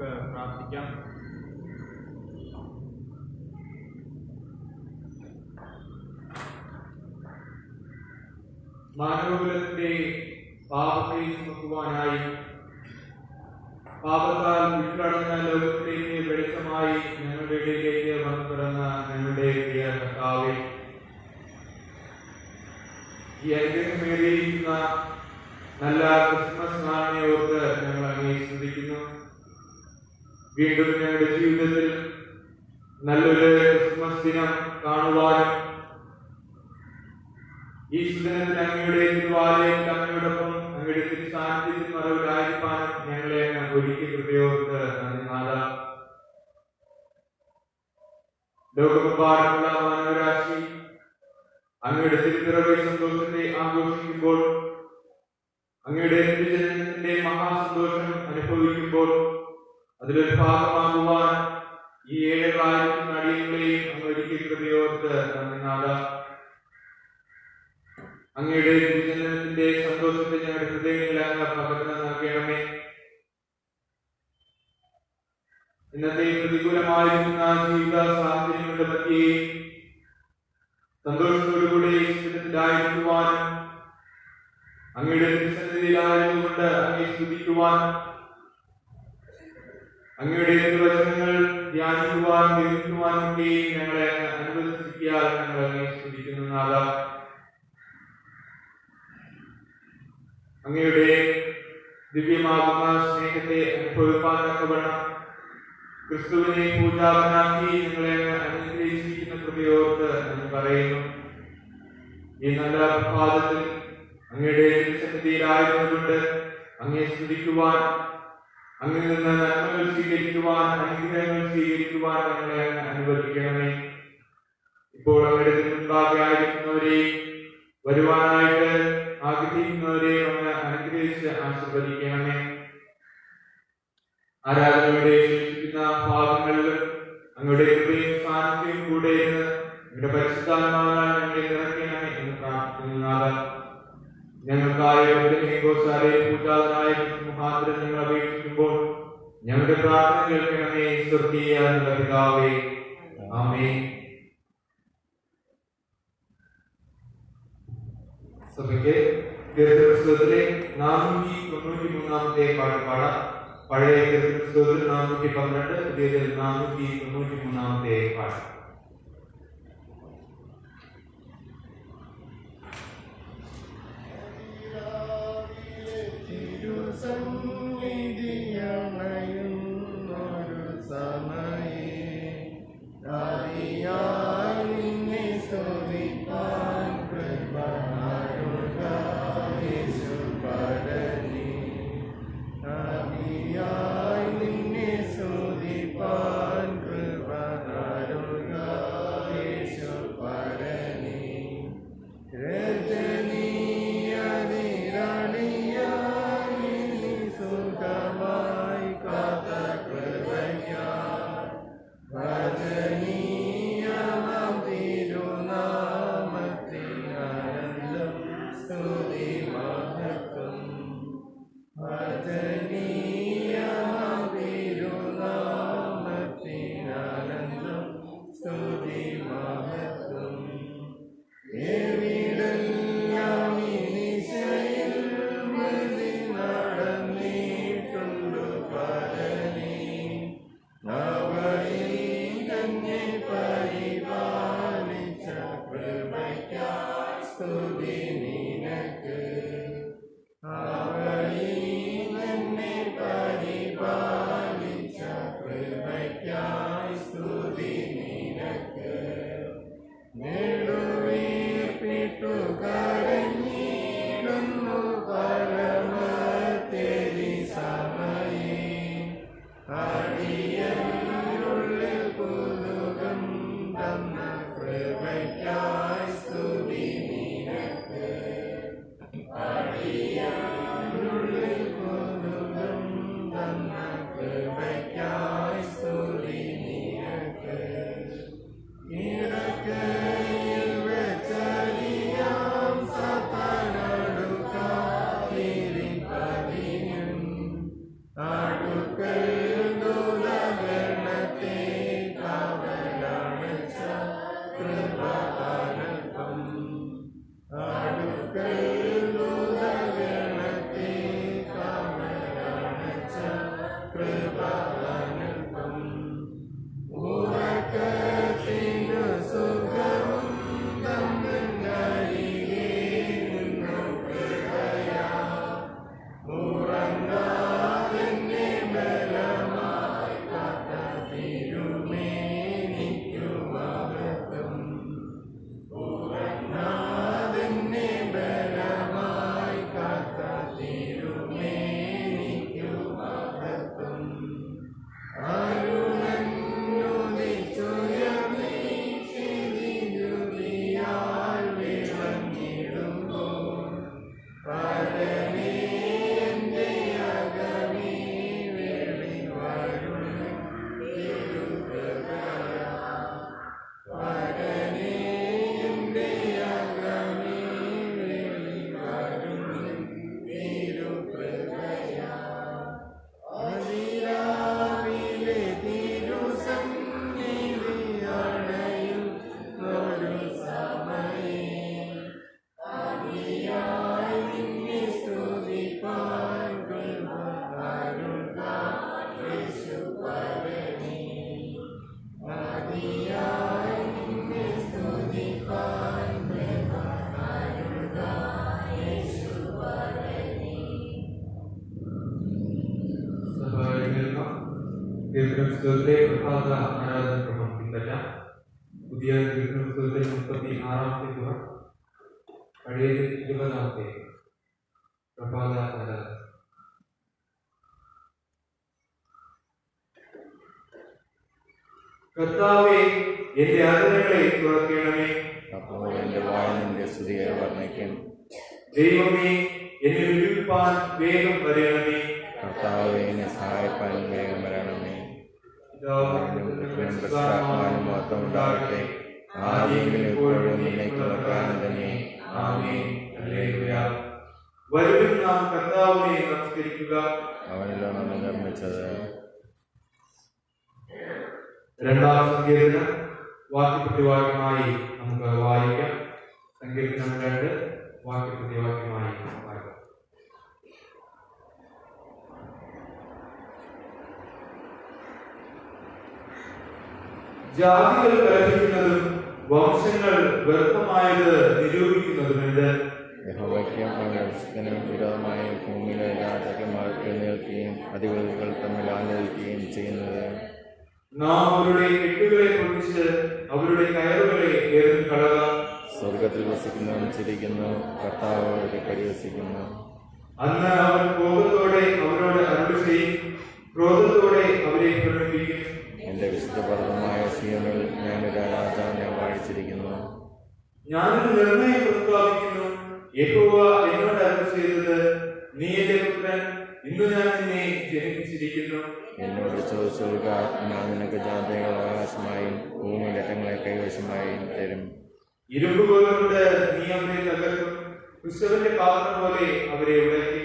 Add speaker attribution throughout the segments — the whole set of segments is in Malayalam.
Speaker 1: നമുക്ക് പ്രാർത്ഥിക്കാം. മാനവകുലത്തിന്റെ പാപത്തെ ചുമക്കുവാനായി പാപത്താൽ വിട്ടടഞ്ഞ ലോകത്തിലേക്ക് വെളിച്ചമായി ഞങ്ങളുടെ ഇടയിലേക്ക് വന്നു പിറന്ന ഞങ്ങളുടെ പ്രിയ കർത്താവേ, ഈ അനുഗ്രഹമേറിയിരിക്കുന്ന നല്ല ക്രിസ്മസ് നാളിനെ ഓർത്ത് ഞങ്ങൾ അങ്ങേ സ്തുതിക്കുന്നു. വീണ്ടും ഞങ്ങളുടെ ജീവിതത്തിൽ നല്ലൊരു ക്രിസ്മസ് ദിനം കാണുവാനും ഈ സുദിനത്തിൽ അങ്ങയുടെ തിരുവാലയത്തിൽ അങ്ങയോടൊപ്പം അങ്ങയുടെ തിരുസാന്നിധ്യത്തിൽ മറവിലായിരിക്കാനും ഞങ്ങളെ ഒരുക്കി കൃപയോർത്ത് നന്ദിനാഥ. ലോകമെമ്പാടുമുള്ള മാനവരാശി അങ്ങയുടെ തിരുപ്പിറവി സന്തോഷത്തെ ആഘോഷിക്കുമ്പോൾ, അങ്ങയുടെ നിത്യജനനത്തിന്റെ മഹാസന്തോഷം അനുഭവിക്കുമ്പോൾ അതിലൊരു ഭാഗമാകുവാൻ ഈ 7,000 അടിയങ്ങളെയും അങ്ങ് ഒരുക്കി കൃപയോർത്ത് നന്ദിനാഥ. അങ്ങയുടെ തിരുജനനത്തിന്റെ സന്തോഷത്തെ ഞങ്ങളുടെ ഹൃദയങ്ങളിൽ അങ്ങ് പകർന്നു നൽകണമേ. ഇന്നത്തെ പ്രതികൂലമായിരിക്കുന്ന ജീവിത സാഹചര്യങ്ങളുടെ മധ്യേ സന്തോഷത്തോടുകൂടി ജീവിതത്തിലായിരിക്കുവാനും അങ്ങയുടെ തിരുസന്നിധിയിലായിരുന്നുകൊണ്ട് അങ്ങേ സ്തുതിക്കുവാനും അങ്ങയുടെ തിരുവചനങ്ങൾ ധ്യാനിക്കുവാനും ഗ്രഹിക്കുവാനും ഒക്കെ ഞങ്ങളെ അനുവദിച്ചിരിക്കാൻ ഞങ്ങൾ അങ്ങേ സ്തുതിക്കുന്നതാക. അങ്ങയുടെ ദിവ്യമാകുന്ന സ്നേഹത്തെ അനുഭവിപ്പാൻ തക്കവണ്ണം ക്രിസ്തുവിനെ പൂജാവനാക്കി ഞങ്ങളെ അനുഗ്രഹിച്ചിരിക്കുന്ന കൃപയോർത്ത് എന്ന് പറയുന്നു. ഈ നല്ല പ്രഭാതത്തിൽ അങ്ങയുടെ തിരുസന്നിധിയിലായിരുന്നുകൊണ്ട് അങ്ങേ സ്തുതിക്കുവാൻ, അങ്ങിൽ നിന്ന് നന്മകൾ സ്വീകരിക്കുവാൻ, അനുഗ്രഹങ്ങൾ സ്വീകരിക്കുവാൻ ഞങ്ങളെ അനുവദിക്കണമേ. ഇപ്പോൾ അങ്ങയുടെ മുൻപാകെ ആയിരിക്കുന്നവരെയും വരുവാനായിട്ട് ആഗ്രഹിക്കുന്നവരെയും അങ്ങ് അനുഗ്രഹിച്ച് ആശീർവദിക്കണമേ. ആരാധനയുടെ ശേഷിക്കുന്ന ഭാഗങ്ങളിൽ അങ്ങയുടെ കൃപയും സാന്നിധ്യവും കൂടെ അങ്ങയുടെ പരിശുദ്ധാത്മാവിനാൽ ഞങ്ങളെ നിറയ്ക്കണമേ എന്ന് പ്രാർത്ഥിക്കുന്നതാണ്. ഞങ്ങൾക്കായ പൂജാതനായ മുഖാന്തരം ഞങ്ങൾ അപേക്ഷിക്കുമ്പോൾ ഞങ്ങളുടെ പ്രാർത്ഥന കേൾക്കണമേ. സ്വർഗീയ പിതാവേ, ആമേൻ. സഭയ്ക്ക് പുസ്തകത്തിലെ 493 പാട്ട് പാടാം. പഴയ പുസ്തകത്തിൽ 412, പുതിയതിൽ 493 പാട്ട്.
Speaker 2: അടുക്കൽ
Speaker 1: പുസ്തകത്തിലെ പ്രഭാത ആരാധന ക്രമം പിൻപറ്റാം. പുതിയ പുസ്തകത്തിൽ 36-ാമത്തെ ഗുണം, പഴയത് 20-ാമത്തെ പ്രഭാത ആരാധന. കർത്താവേ, എന്റെ ആദരങ്ങളെ തുറക്കണമേ.
Speaker 2: അപ്പോൾ എന്റെ വായ നിന്റെ സ്തുതിയെ വർണ്ണിക്കും.
Speaker 1: ദൈവമേ, എന്നെ വിടുവിപ്പാൻ വേഗം വരണമേ.
Speaker 2: കർത്താവേ, എന്നെ സഹായിപ്പാൻ വേഗം വരണമേ. പുത്രനും മഹത്വം ഉണ്ടാകട്ടെ. ആദ്യമെങ്കിലും ഇപ്പോഴും എന്നേക്കുമുള്ള കാലം തന്നെ.
Speaker 1: ആമേൻ. ഹല്ലേലൂയ. വരുവിൻ നാം കർത്താവിനെ നമസ്കരിക്കുക.
Speaker 2: അവനല്ലോ നമ്മെ നിർമ്മിച്ചത്.
Speaker 1: രണ്ടാം സങ്കീർത്തനം വാക്യപ്രതിവാക്യമായി നമുക്ക് വായിക്കാം. സങ്കീർത്തനം 2 വാക്യപ്രതിവാക്യമായി വായിക്കാം. ജാതികൾ കലഹിക്കുന്നതും വംശങ്ങൾ വ്യർത്ഥമായത് നിരൂപിക്കുന്നതുമെന്ത്?
Speaker 2: യഹോവയ്ക്കും അവനും വിരോധമായി ഭൂമിയിലെ രാജാക്കന്മാർ എഴുന്നേൽക്കുകയും അധിപതികൾ തമ്മിൽ ആലോചിക്കുകയും ചെയ്യുന്നത്.
Speaker 1: നാം അവരുടെ കെട്ടുകളെ പൊളിച്ച് അവരുടെ കയറുകളെ എറിഞ്ഞുകളക.
Speaker 2: സ്വർഗത്തിൽ വസിക്കുന്നവൻ ചിരിക്കുന്നു, കർത്താവ് അവരെ പരിഹസിക്കുന്നു.
Speaker 1: അന്ന് അവൻ കോപത്തോടെ അവരോട് അരുളി ചെയ്യും, ക്രോധത്തോടെ അവരെ പ്രകടിപ്പിക്കും.
Speaker 2: എന്റെ വിശുദ്ധ പർവ്വതമായ സിയോനിൽ ഞാനൊരു രാജാവിനെ വാഴിച്ചിരിക്കുന്നു.
Speaker 1: ഞാനൊരു നിർണയം പ്രസ്താവിക്കുന്നു. യഹോവ എന്നോട് അരുളി ചെയ്തത്, നീ എന്റെ പുത്രൻ, ഇന്ന് ഞാൻ നിന്നെ ജനിപ്പിച്ചിരിക്കുന്നു.
Speaker 2: എന്നോട് ചോദിച്ചോളുക, ഞാൻ നിനക്ക് ജാതികൾ അവകാശമായും ഭൂമിയുടെ അറ്റങ്ങളെ കൈവശമായും തരും.
Speaker 1: ഇരുമ്പുകൊണ്ട് നീ അവരെ തകർക്കും, ക്രിസ്തുവിന്റെ പാത്രം പോലെ അവരെ ഉടക്കി.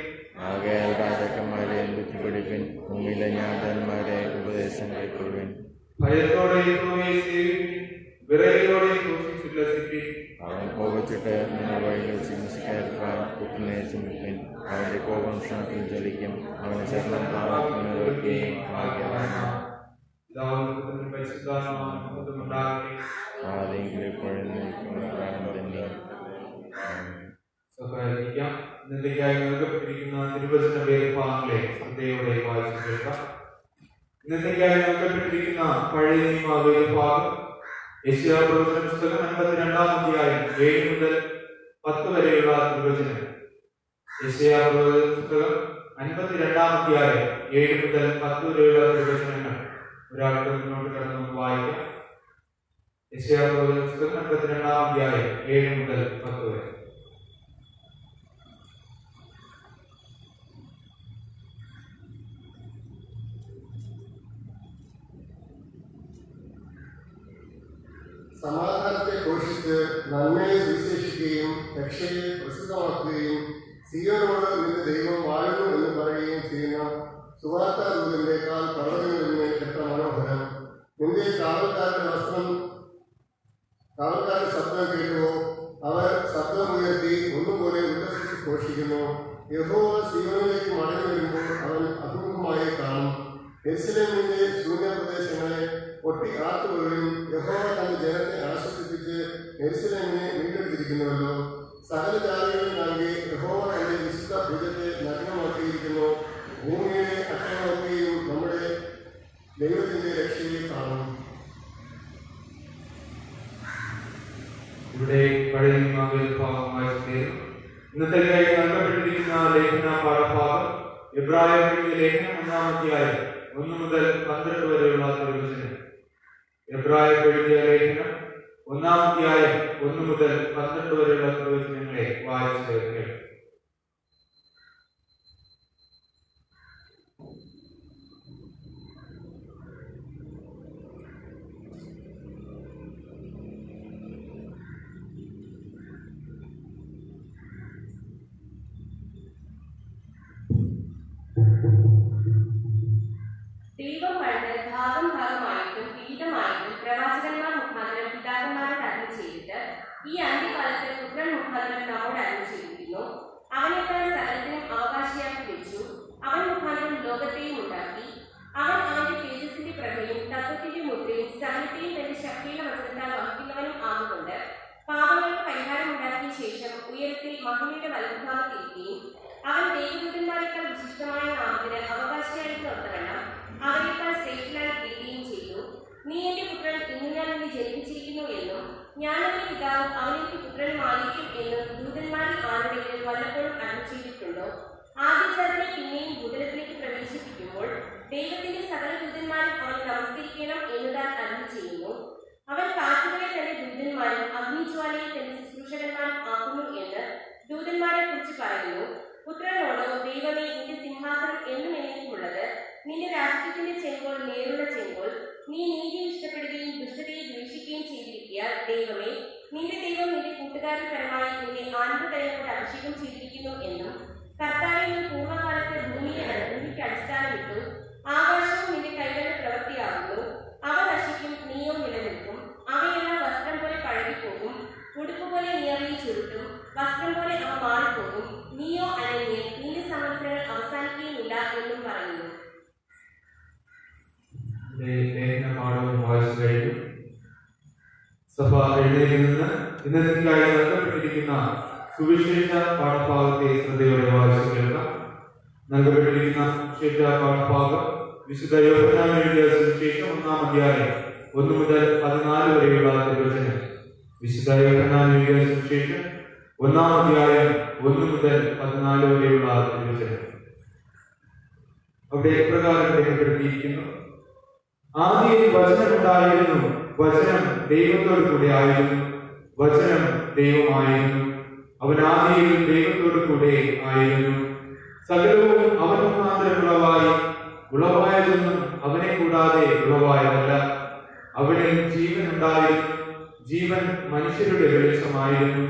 Speaker 2: ആകയാൽ രാജാക്കന്മാരെ ബുദ്ധിപിടിപ്പിൻ, ഭൂമിയിലെ ജ്ഞാതന്മാരെ ഉപദേശം കൈക്കൊള്ളുവിൻ.
Speaker 1: ഭയത്തോടെ യഹോവയെ സേവിപ്പിൻ, വിറയലോടെ ഘോഷിച്ചുല്ലസിപ്പിൻ.
Speaker 2: അവൻ കോപിച്ചിട്ട് നിങ്ങൾ വഴിയിൽ വെച്ച് ഹിംസിക്കാതിരിക്കാൻ പുത്രനെ ചുമപ്പിൻ. അവന്റെ കോപം ക്ഷണത്തിൽ ജ്വലിക്കും. അവന് ശരണം പ്രാപിക്കുന്നതൊക്കെയും ഭാഗ്യവാനാണ്. ആദ്യം ഇപ്പോഴും
Speaker 1: ഇന്നത്തേക്കായി നൽകപ്പെട്ടിരിക്കുന്ന തിരുവചന വേദഭാഗങ്ങളെ ശ്രദ്ധയോടെ വായിച്ചു കേൾക്കാം. ഇന്നത്തേക്കായി നൽകപ്പെട്ടിരിക്കുന്ന പഴയ നിയമ വേദഭാഗം യെശയ്യാപ്രവചന പുസ്തകം 52-ാം അധ്യായം 7 മുതൽ 10 വരെയുള്ള തിരുവചനം. യെശയ്യാപ്രവചന പുസ്തകം 52-ാം അധ്യായം 7 മുതൽ 10 വരെയുള്ള തിരുവചനങ്ങൾ ഒരാൾക്ക് മുന്നോട്ട് കടന്നു വായിക്കാം. യെശയ്യാപ്രവചന പുസ്തകം 52-ാം അധ്യായം 7 മുതൽ 10 വരെ.
Speaker 3: സമാധാനത്തെ ഘോഷിച്ച് നന്മയെ സുവിശേഷിക്കുകയും രക്ഷയെ പ്രസിദ്ധമാക്കുകയും സിയോനോട് നിന്റെ ദൈവം വാഴുന്നു എന്ന് പറയുകയും ചെയ്യുന്ന സുവാർത്താദൂതന്റെക്കാൾ പർവ്വതങ്ങളിൽ നിന്ന് എത്ര മനോഹരം. നിന്റെ കാവൽക്കാരുടെ ശബ്ദം കേട്ടുവോ? അവർ ശബ്ദമുയർത്തി ഒന്നുപോലെ ഉല്ലസിച്ച് ഘോഷിക്കുന്നു. യഹോവ സിയോനിലേക്ക് മടങ്ങി വരുമ്പോൾ അവൻ അഭിമുഖമായി കാണും. യെരൂശലേമിന്റെ ശൂന്യപ്രദേശങ്ങളെ ഒട്ടി ആർത്തുകൊള്ളും. യഹോവ തന്റെ ജനത്തെ ആശ്വസിപ്പിച്ച് യെരൂശലേമിനെ വീണ്ടെടുത്തിരിക്കുന്നുവല്ലോ. സകല ജാതികളിൽ നൽകി യഹോവ തന്റെ വിശുദ്ധ ഭുജത്തെ നഗ്നമാക്കിയിരിക്കുന്നു. ഭൂമിയുടെ അറ്റങ്ങളൊക്കെയും നമ്മുടെ ദൈവത്തിന്റെ രക്ഷയെ കാണും.
Speaker 1: ഇവിടെ പഴയ ഭാഗമായി ഇന്നത്തെ നൽകപ്പെട്ടിരിക്കുന്ന ലേഖന പാഠഭാഗം എബ്രായരുടെ ലേഖനം 1-ാം അധ്യായം 1 മുതൽ 12 വരെയുള്ള തിരുവചനം. എബ്രായരുടെ ലേഖനം 1-ാം അധ്യായം 1 മുതൽ 12 വരെയുള്ള തിരുവചനങ്ങളെ വായിച്ചു കേൾക്കാം.
Speaker 4: ദൈവം പണ്ട് ഭാഗം ഭാഗമായിട്ടും പീഠമായിട്ടും പ്രവാചകന്മാർ മുഖാന്തരം പിതാക്കന്മാരോട് അരുളി ചെയ്തിട്ട് ഈ അന്ത്യകാലത്ത് പുത്രൻ മുഖാന്തരം നമ്മോട് അരുളി ചെയ്തിരിക്കുന്നു. അവനേക്കാൾ സകലത്തിനും അവകാശിയാക്കി വെച്ചു. അവൻ മുഖാന്തരം ലോകത്തെയും ഉണ്ടാക്കി. അവൻ അവന്റെ തേജസ്സിന്റെ പ്രഭയും തത്വത്തിന്റെ മുദ്രയും സകലത്തെയും തന്റെ ശക്തിയുടെ വചനത്താൽ വഹിക്കുന്നവനും ആകുകൊണ്ട് പാപങ്ങൾക്ക് പരിഹാരം ഉണ്ടാക്കിയ ശേഷം ഉയരത്തിൽ മഹിമയുടെ വലതുഭാഗത്തിരിക്കുകയും അവൻ ദൈവദൂതന്മാരെക്കാൾ വിശിഷ്ടമായ നാമത്തിന് അവകാശിയായിട്ട് ഒത്തവണ്ണം അവരെക്കാൾ ശ്രേഷ്ഠനായ ദൈവത്തിന്റെ സകല ദൂതന്മാരും അവനെ നമസ്കരിക്കണം എന്ന് താൻ അരുളി ചെയ്യുന്നു. അവൻ കാറ്റുകളെ തന്റെ ദൂതന്മാരും അഗ്നിജ്വാലയെ തന്റെ ശുശ്രൂഷകന്മാരും ആക്കുന്നു എന്ന് ദൂതന്മാരെ കുറിച്ച് പറയുന്നു. പുത്രനോട്, ദൈവമേ, നിന്റെ സിംഹാസനം എന്നും എന്നേക്കുമുള്ളത്, നിന്റെ രാഷ്ട്രത്തിന്റെ ചെങ്കോൽ നേരുള്ള ചെങ്കോൽ, നീ നീതി ഇഷ്ടപ്പെടുകയും ദുഷ്ടതയെ ദ്വേഷിക്കുകയും ചെയ്തിരിക്കുക. ദൈവമേ, നിന്റെ ദൈവം നിന്റെ കൂട്ടുകാരിൽ പരമായി നിന്നെ ആനന്ദതയെ കൊണ്ട് അഭിഷേകം ചെയ്തിരിക്കുന്നു എന്നും, കർത്താവേ, നീ പൂർവ്വകാലത്ത് ഭൂമിക്ക് അടിസ്ഥാനമിട്ടു, ആകാശവും നിന്റെ കൈകളുടെ പ്രവൃത്തിയാകുന്നു. അവ നശിക്കും, നീയോ നിലനിൽക്കും. അവയെല്ലാം വസ്ത്രം പോലെ പഴകിപ്പോകും, ഉടുപ്പ് പോലെ നീ അവയെ ചുരുട്ടും, വസ്ത്രം പോലെ അവ മാറിപ്പോകും. നീയോ അനന്യൻ, നിന്റെ സംവത്സരങ്ങൾ അവസാനിക്കുകയുമില്ല എന്നും പറയുന്നു.
Speaker 1: സഭ എഴുന്നേറ്റ് നിന്ന് ഇന്നത്തേക്കായി നൽകപ്പെട്ടിരിക്കുന്ന സുവിശേഷ പാഠഭാഗത്തെ ശ്രദ്ധയോടെ വായിച്ചു കേൾക്കാം. നൽകപ്പെട്ടിരിക്കുന്ന സുവിശേഷ പാഠഭാഗം വിശുദ്ധ യോഹന്നാൻ എഴുതിയ സുവിശേഷം 1-ാം അധ്യായം 1 മുതൽ 14 വരെയുള്ള തിരുവചനം. വിശുദ്ധ യോഹന്നാൻ എഴുതിയ സുവിശേഷം 1-ാം അധ്യായം 1 മുതൽ 14 വരെയുള്ള തിരുവചനം. അവിടെ ഇപ്രകാരം രേഖപ്പെടുത്തിയിരിക്കുന്നു: ആദ്യം വചനമുണ്ടായിരുന്നു, വചനം ദൈവത്തോടു കൂടെ ആയിരുന്നു, വചനം ദൈവമായിരുന്നു, അവൻ ആദിയിൽ ദൈവത്തോടു കൂടെ ആയിരുന്നു. സകലവും അവൻ മുഖാന്തരം ഉളവായി, ഉളവായതൊന്നും അവനെ കൂടാതെ ഉളവായതല്ല. അവനിൽ ജീവൻ ഉണ്ടായിരുന്നു, ജീവൻ മനുഷ്യരുടെ വെളിച്ചമായിരുന്നു.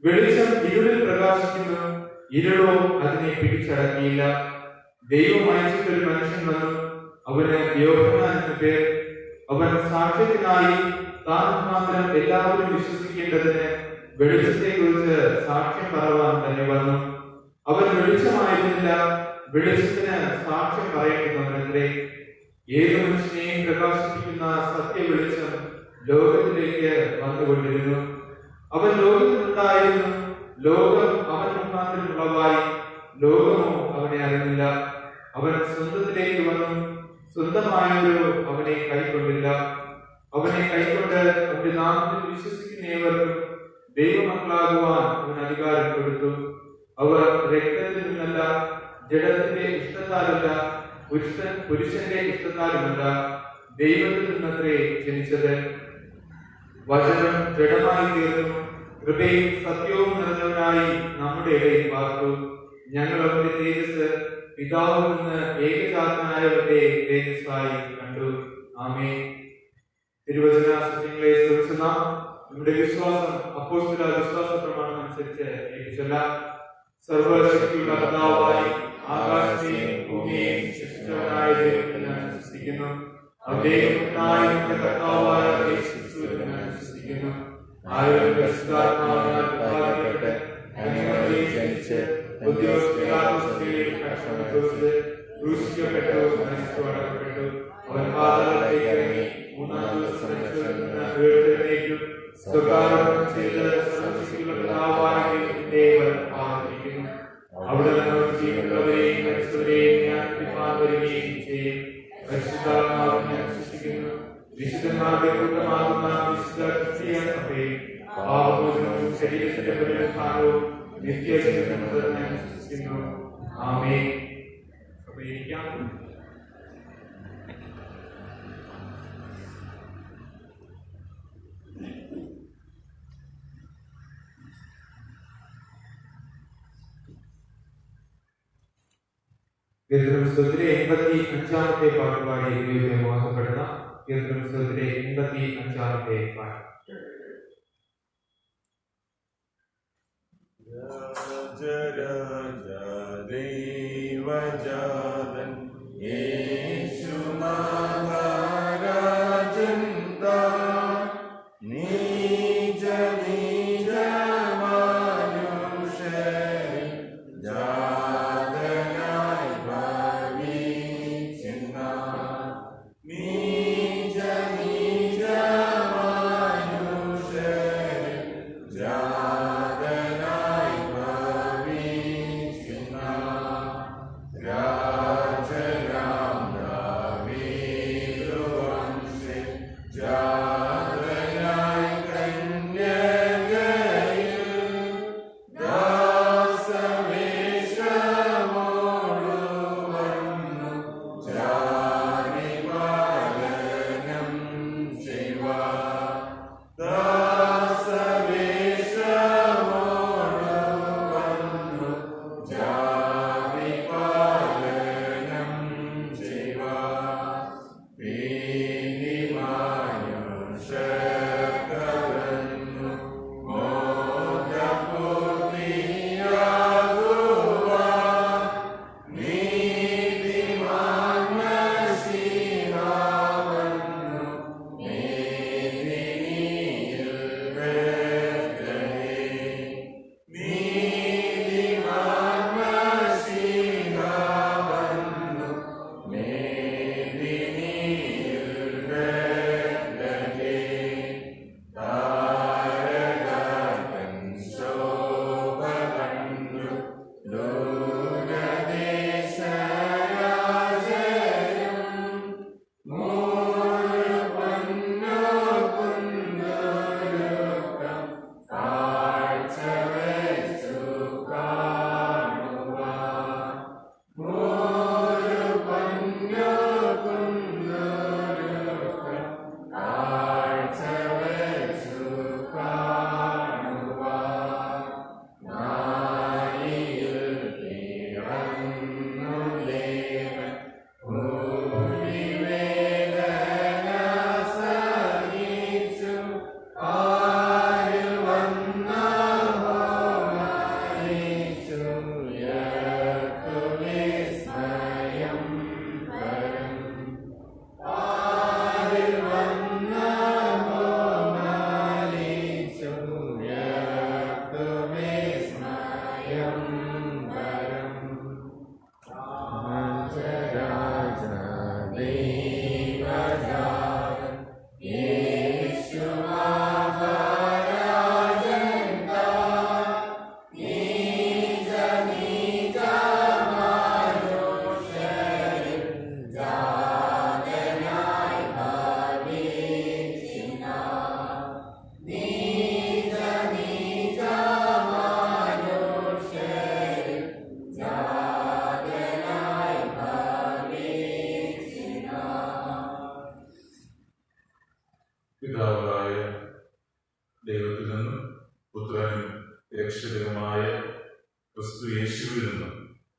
Speaker 1: വെളിച്ചം ഇരുളിൽ പ്രകാശിക്കുന്നു, ഇരുളോ അതിനെ പിടിച്ചടക്കിയില്ല. ദൈവം അയച്ചിട്ടൊരു മനുഷ്യൻ വന്നു, അവന് യോഹന്നാൻ എന്ന പേർ. അവൻ സാക്ഷ്യത്തിനായി താൻ മുഖാന്തരം എല്ലാവരും വിശ്വസിക്കേണ്ടതിന് വെളിച്ചത്തെ കുറിച്ച് സാക്ഷ്യം പറവാൻ തന്നെ വന്നു. അവൻ വെളിച്ചമായിരുന്നില്ല, വെളിച്ചത്തിന് സാക്ഷ്യം പറയേണ്ടുന്നവനത്രേ. ഏത് മനുഷ്യനെയും പ്രകാശിപ്പിക്കുന്ന സത്യ വെളിച്ചം ലോകത്തിലേക്ക് വന്നുകൊണ്ടിരുന്നു. അവൻ ലോകത്തിലുണ്ടായിരുന്നു, ലോകം അവൻ മുഖാന്തരം ഉളവായി, ലോകമോ അവനെ അറിഞ്ഞില്ല. അവൻ സ്വന്തത്തിലേക്ക് വന്നു, സ്വന്തമായവരോ അവനെ കൈക്കൊണ്ടില്ല. അവനെ കൈക്കൊണ്ട് അവന്റെ നാമത്തിൽ വിശ്വസിക്കുന്ന ഏവർക്കും ദൈവമക്കളാകുവാൻ അവൻ അധികാരം കൊടുത്തു. അവർ രക്തത്തിൽ നിന്നല്ല, ജഡത്തിന്റെ ഇഷ്ടത്താലല്ല, പുരുഷന്റെ ഇഷ്ടത്താലുമല്ല, ദൈവത്തിൽ നിന്നത്രേ ജനിച്ചത്. വചനം ജഡമായി തീർന്നു, കൃപയും സത്യവും നിറഞ്ഞവനായി നമ്മുടെ ഇടയിൽ പാർത്തു. ഞങ്ങൾ അവന്റെ തേജസ് പിതാവിൽ നിന്ന് ഏകജാതനായവന്റെ തേജസ്സായി കണ്ടു. ആമേൻ. തിരുവചന സത്യങ്ങളെ ശ്രമിക്കുന്ന നമ്മുടെ വിശ്വാസം അപ്പോസ്തല വിശ്വാസ പ്രമാണം അനുസരിച്ച് ഏറ്റുചൊല്ലാം. സർവശക്തിയുള്ള കർത്താവായി ആകാശത്തെയും ഭൂമിയെയും സൃഷ്ടിച്ചവനായ ദൈവത്തിന് വിശ്വസിക്കുന്നു. നമ്മുടെ കർത്താവായ യേശുക്രിസ്തുവിനെ വിശ്വസിക്കുന്നു. ആയിരം പരിശുദ്ധാത്മാവിനാൽ പ്രസാദിക്കപ്പെട്ട് കന്യകയിൽ ജനിച്ച് ക്രൂശിക്കപ്പെട്ടു, മരിച്ചു, അടക്കപ്പെട്ടു. അവൻ പാതാളത്തിലേക്ക് ഇറങ്ങി, 3-ാം ദിവസം ഉയർത്തെഴുന്നേറ്റു, സ്വകാര്യം ചെയ്ത് സർവ്വശക്തിയുള്ള പിതാവായ ദൈവത്തിന്റെ വലത്തുഭാഗത്തിരിക്കുന്നു. അവിടെ നിന്ന് ജീവനുള്ളവരെയും മരിച്ചവരെയും ന്യായവിധിപ്പാൻ വരികയും ചെയ്യും. പരിശുദ്ധാത്മാവിനെ വിശ്വസിക്കുന്നു. വിശുദ്ധന്മാരുടെ കൂട്ടമാകുന്ന വിശുദ്ധ ക്രിസ്തീയ സഭയിൽ പാപമോചനവും ശരീരത്തിന്റെ പുനരുത്ഥാനവും നിത്യജീവനും വിശ്വസിക്കുന്നു. ആമേൻ. സഭയിരിക്കാം. കീർത്തനപുസ്തകത്തിലെ 85-ാമത്തെ പാട്ടുപാടി ദൈവത്തെ മഹത്വപ്പെടുത്താം. കീർത്തനപുസ്തകത്തിലെ 85-ാമത്തെ പാട്ട്.
Speaker 2: ദൈവജാതൻ യേശു മഹാരാജൻ താൻ, നീജ നീജ മനുഷ്യൻ ജാതനായി ഭവിച്ചിന്നാൻ, നീജ നീജ മനുഷ്യൻ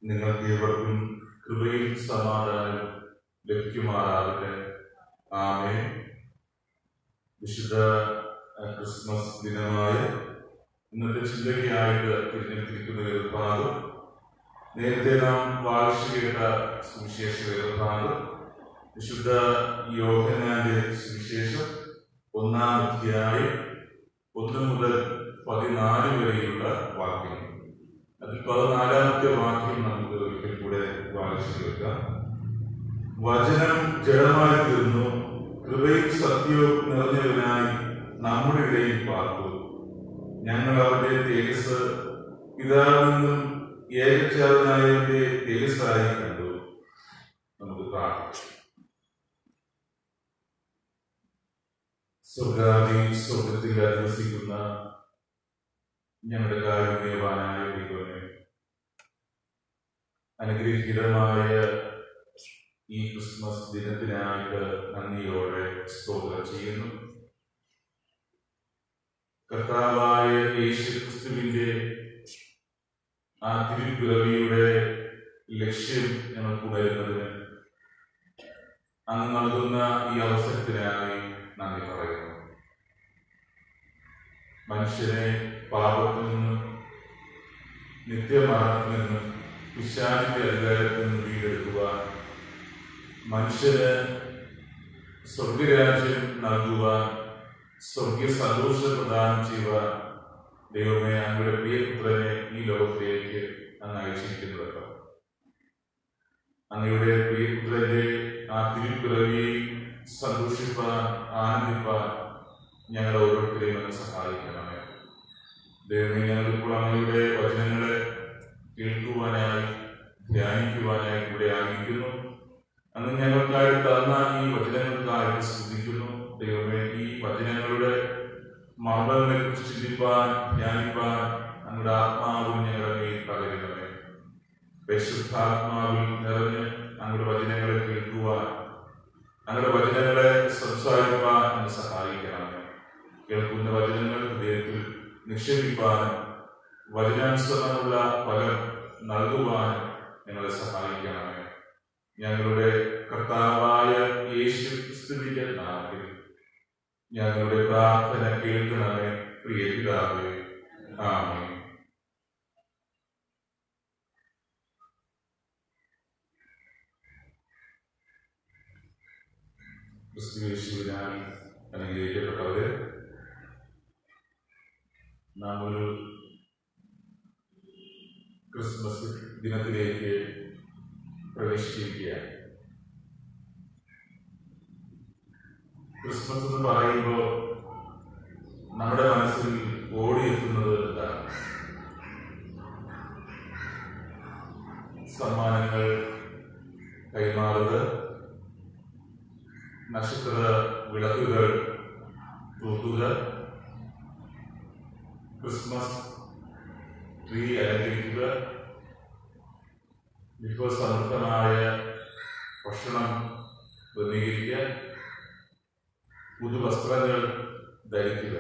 Speaker 5: നിങ്ങൾക്ക് ഏവർക്കും കൃപയും സമാധാനവും ലഭിക്കുമാറാകട്ടെ. ആമേൻ. വിശുദ്ധ ക്രിസ്മസ് ദിനമായ ഇന്നത്തെ ചിന്തയ്ക്കായിട്ട് തിരഞ്ഞെടുത്തിരിക്കുന്ന വേദഭാഗം നേരത്തെ നാം വായിച്ചു കേട്ട സുവിശേഷ വേദഭാഗം വിശുദ്ധ യോഹന്നാന്റെ സുവിശേഷം 1-ാം അധ്യായം 1 മുതൽ 14 വരെയുള്ള വാക്യങ്ങൾ. അതിൽ 14-ാമത്തെ വാക്യം നമുക്ക് ഒരിക്കൽ കൂടെ വായിച്ചു കേൾക്കാം. വചനം ജഡമായി തീർന്നു, കൃപയും സത്യവും നിറഞ്ഞവനായി നമ്മുടെ ഇടയിൽ പാർത്തു. ഞങ്ങൾ അവന്റെ തേജസ് പിതാവിൽ നിന്നും ഏകജാതനായവന്റെ തേജസ്സായി കണ്ടു. നമുക്ക് പ്രാർത്ഥിക്കാം. സ്വർഗത്തിൽ അധിവസിക്കുന്ന ഞങ്ങളുടെ കാരുണ്യവാനായ ദൈവമേ, അനുഗ്രഹീതമായ ഈ ക്രിസ്മസ് ദിനത്തിനായിട്ട് നന്ദിയോടെ സ്തോത്രം ചെയ്യുന്നു. കർത്താവായ യേശുക്രിസ്തുവിന്റെ ആ തിരുപ്പിറവിയുടെ ലക്ഷ്യം ഞങ്ങൾക്ക് ഉണരുന്നതിന് അങ്ങ് നൽകുന്ന ഈ അവസരത്തിനായി നന്ദി പറയുന്നു. മനുഷ്യനെ പാപത്തിൽ നിന്ന്, നിത്യമരണത്തിൽ നിന്ന്, പിശാചിന്റെ അധികാരത്തിൽ നിന്ന് വീണ്ടെടുക്കുവാൻ, മനുഷ്യന് സ്വർഗരാജ്യം നൽകുവാൻ, സ്വർഗീയ സന്തോഷം പ്രദാനം ചെയ്യുവാൻ ദൈവമേ അങ്ങയുടെ പ്രിയപുത്രനെ ഈ ലോകത്തിലേക്ക് അങ്ങ് അയച്ചിരിക്കുന്നുവല്ലോ. അങ്ങയുടെ പ്രിയപുത്രന്റെ ആ തിരുപ്പിറവിയെ സന്തോഷിപ്പാൻ, ആനന്ദിപ്പാൻ ഞങ്ങൾ ഓരോരുത്തരെയും അങ്ങ് സഹായിക്കണമേ. ദൈവമേ, ഞങ്ങളിപ്പോൾ അങ്ങയുടെ വചനങ്ങളെ കേൾക്കുവാനായി, ധ്യാനിക്കുവാനായി ഇവിടെ ആയിരിക്കുന്നു. അന്ന് ഞങ്ങൾക്കായി തന്ന ഈ വചനങ്ങൾക്കായിട്ട് സ്തുതിക്കുന്നു. ദൈവമേ, ഈ വചനങ്ങളുടെ മർമ്മങ്ങളെ കുറിച്ച് ചിന്തിപ്പാൻ, ധ്യാനിപ്പാൻ അങ്ങയുടെ ആത്മാവിൽ ഞങ്ങളുടെ മേൽ പകരണമേ. പരിശുദ്ധാത്മാവിൽ നിറഞ്ഞ് അങ്ങയുടെ വചനങ്ങളെ കേൾക്കുവാൻ, അങ്ങയുടെ വചനങ്ങളെ സംസാരിപ്പാൻ അങ്ങ് സഹായിക്കണമേ. കേൾക്കുന്ന വചനങ്ങൾ ഹൃദയത്തിൽ നിക്ഷേപിപ്പാനും വചനാനുസരണമുള്ള ഫലം നൽകുവാനും ഞങ്ങളെ സഹായിക്കണമേ. ഞങ്ങളുടെ കർത്താവായ യേശുക്രിസ്തുവിന്റെ നാമത്തിൽ ഞങ്ങളുടെ പ്രാർത്ഥന കേൾക്കണമേ, പ്രിയ പിതാവേ. ആമേൻ. ക്രിസ്തുയേശുവിനാൽ അനുഗ്രഹിക്കപ്പെട്ടവരെ, നാം ഒരു ക്രിസ്മസ് ദിനത്തിലേക്ക് പ്രവേശിച്ചിരിക്കുകയാണ്. ക്രിസ്മസ് എന്ന് പറയുമ്പോൾ നമ്മുടെ മനസ്സിൽ ഓടിയെത്തുന്നത് എന്താണ്? സമ്മാനങ്ങൾ കൈമാറുക, നക്ഷത്ര വിളക്കുകൾ തൂക്കുക, ക്രിസ്മസ് ട്രീ അലങ്കരിക്കുക, വിഭവസമൃദ്ധമായ ഭക്ഷണം ക്രമീകരിക്കുക, പുതുവസ്ത്രങ്ങൾ ധരിക്കുക.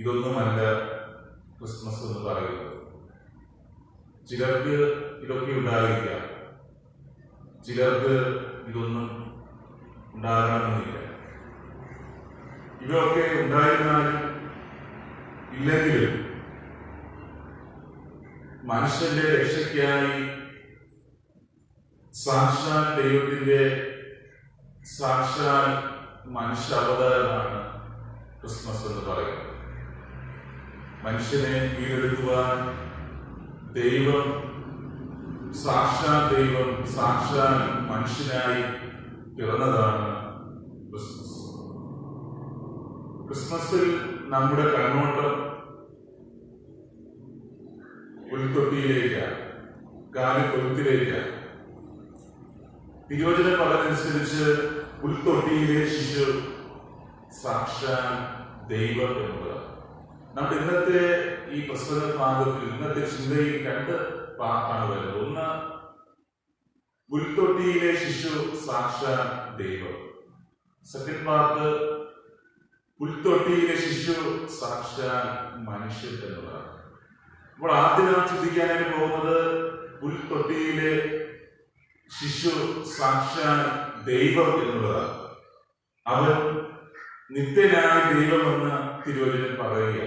Speaker 5: ഇതൊന്നുമല്ല ക്രിസ്മസ് എന്ന് പറയുന്നത്. ചിലർക്ക് ഇതൊക്കെ ഉണ്ടായിരിക്കാം, ചിലർക്ക് ഇതൊന്നും ഉണ്ടാകണമെന്നില്ല. ഇവയൊക്കെ ഉണ്ടായിരുന്നാലും ഇല്ലെങ്കിലും മനുഷ്യന്റെ രക്ഷയ്ക്കായി സാക്ഷാൽ ദൈവത്തിന്റെ സാക്ഷാൽ മനുഷ്യ അവതാരമാണ് ക്രിസ്മസ് എന്ന് പറയുന്നത്. മനുഷ്യനെ വീണ്ടെടുക്കുവാൻ ദൈവം, സാക്ഷാൽ മനുഷ്യനായി പിറന്നതാണ് ക്രിസ്മസ്. ക്രിസ്മസിൽ നമ്മുടെ കണ്ണോട്ടം പുൽത്തൊട്ടിയിലേക്കാണ്, കാലിത്തൊഴുത്തിലേക്കാണ്. തിരുവചന പഠനമനുസരിച്ച് പുൽത്തൊട്ടിയിലെ ശിശു സാക്ഷാൽ ദൈവം എന്നുള്ളതാണ്. നമ്മുടെ ഇന്നത്തെ ഈ പ്രസംഗ ഭാഗത്തിൽ, ഇന്നത്തെ ചിന്തയിൽ 2 പാർട്ടാണ് വരുന്നത്. ഒന്ന്, പുൽത്തൊട്ടിയിലെ ശിശു സാക്ഷാൽ ദൈവം. സെക്കൻഡ് പാർട്ട്, പുൽത്തൊട്ടിയിലെ ശിശു സാക്ഷാൽ മനുഷ്യൻ എന്നുള്ളതാണ്. അപ്പോൾ ആദ്യം നാം ചിന്തിക്കാനായിട്ട് പോകുന്നത് പുൽത്തൊട്ടിയിലെ ശിശു സാക്ഷാൽ ദൈവം എന്നുള്ളതാണ്. അവൻ നിത്യനായ ദൈവമെന്ന് തിരുവചനം പറയുക.